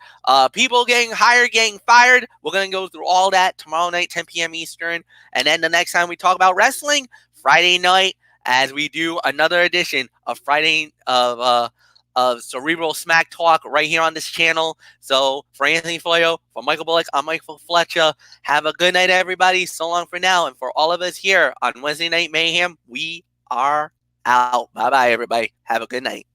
people getting hired, getting fired. We're going to go through all that tomorrow night, 10 p.m. Eastern. And then the next time we talk about wrestling, Friday night, as we do another edition of Friday of Cerebral Smack Talk right here on this channel. So for Anthony Floyo, for Michael Bullock, I'm Michael Fletcher. Have a good night, everybody. So long for now. And for all of us here on Wednesday Night Mayhem, we are out. Bye-bye, everybody. Have a good night.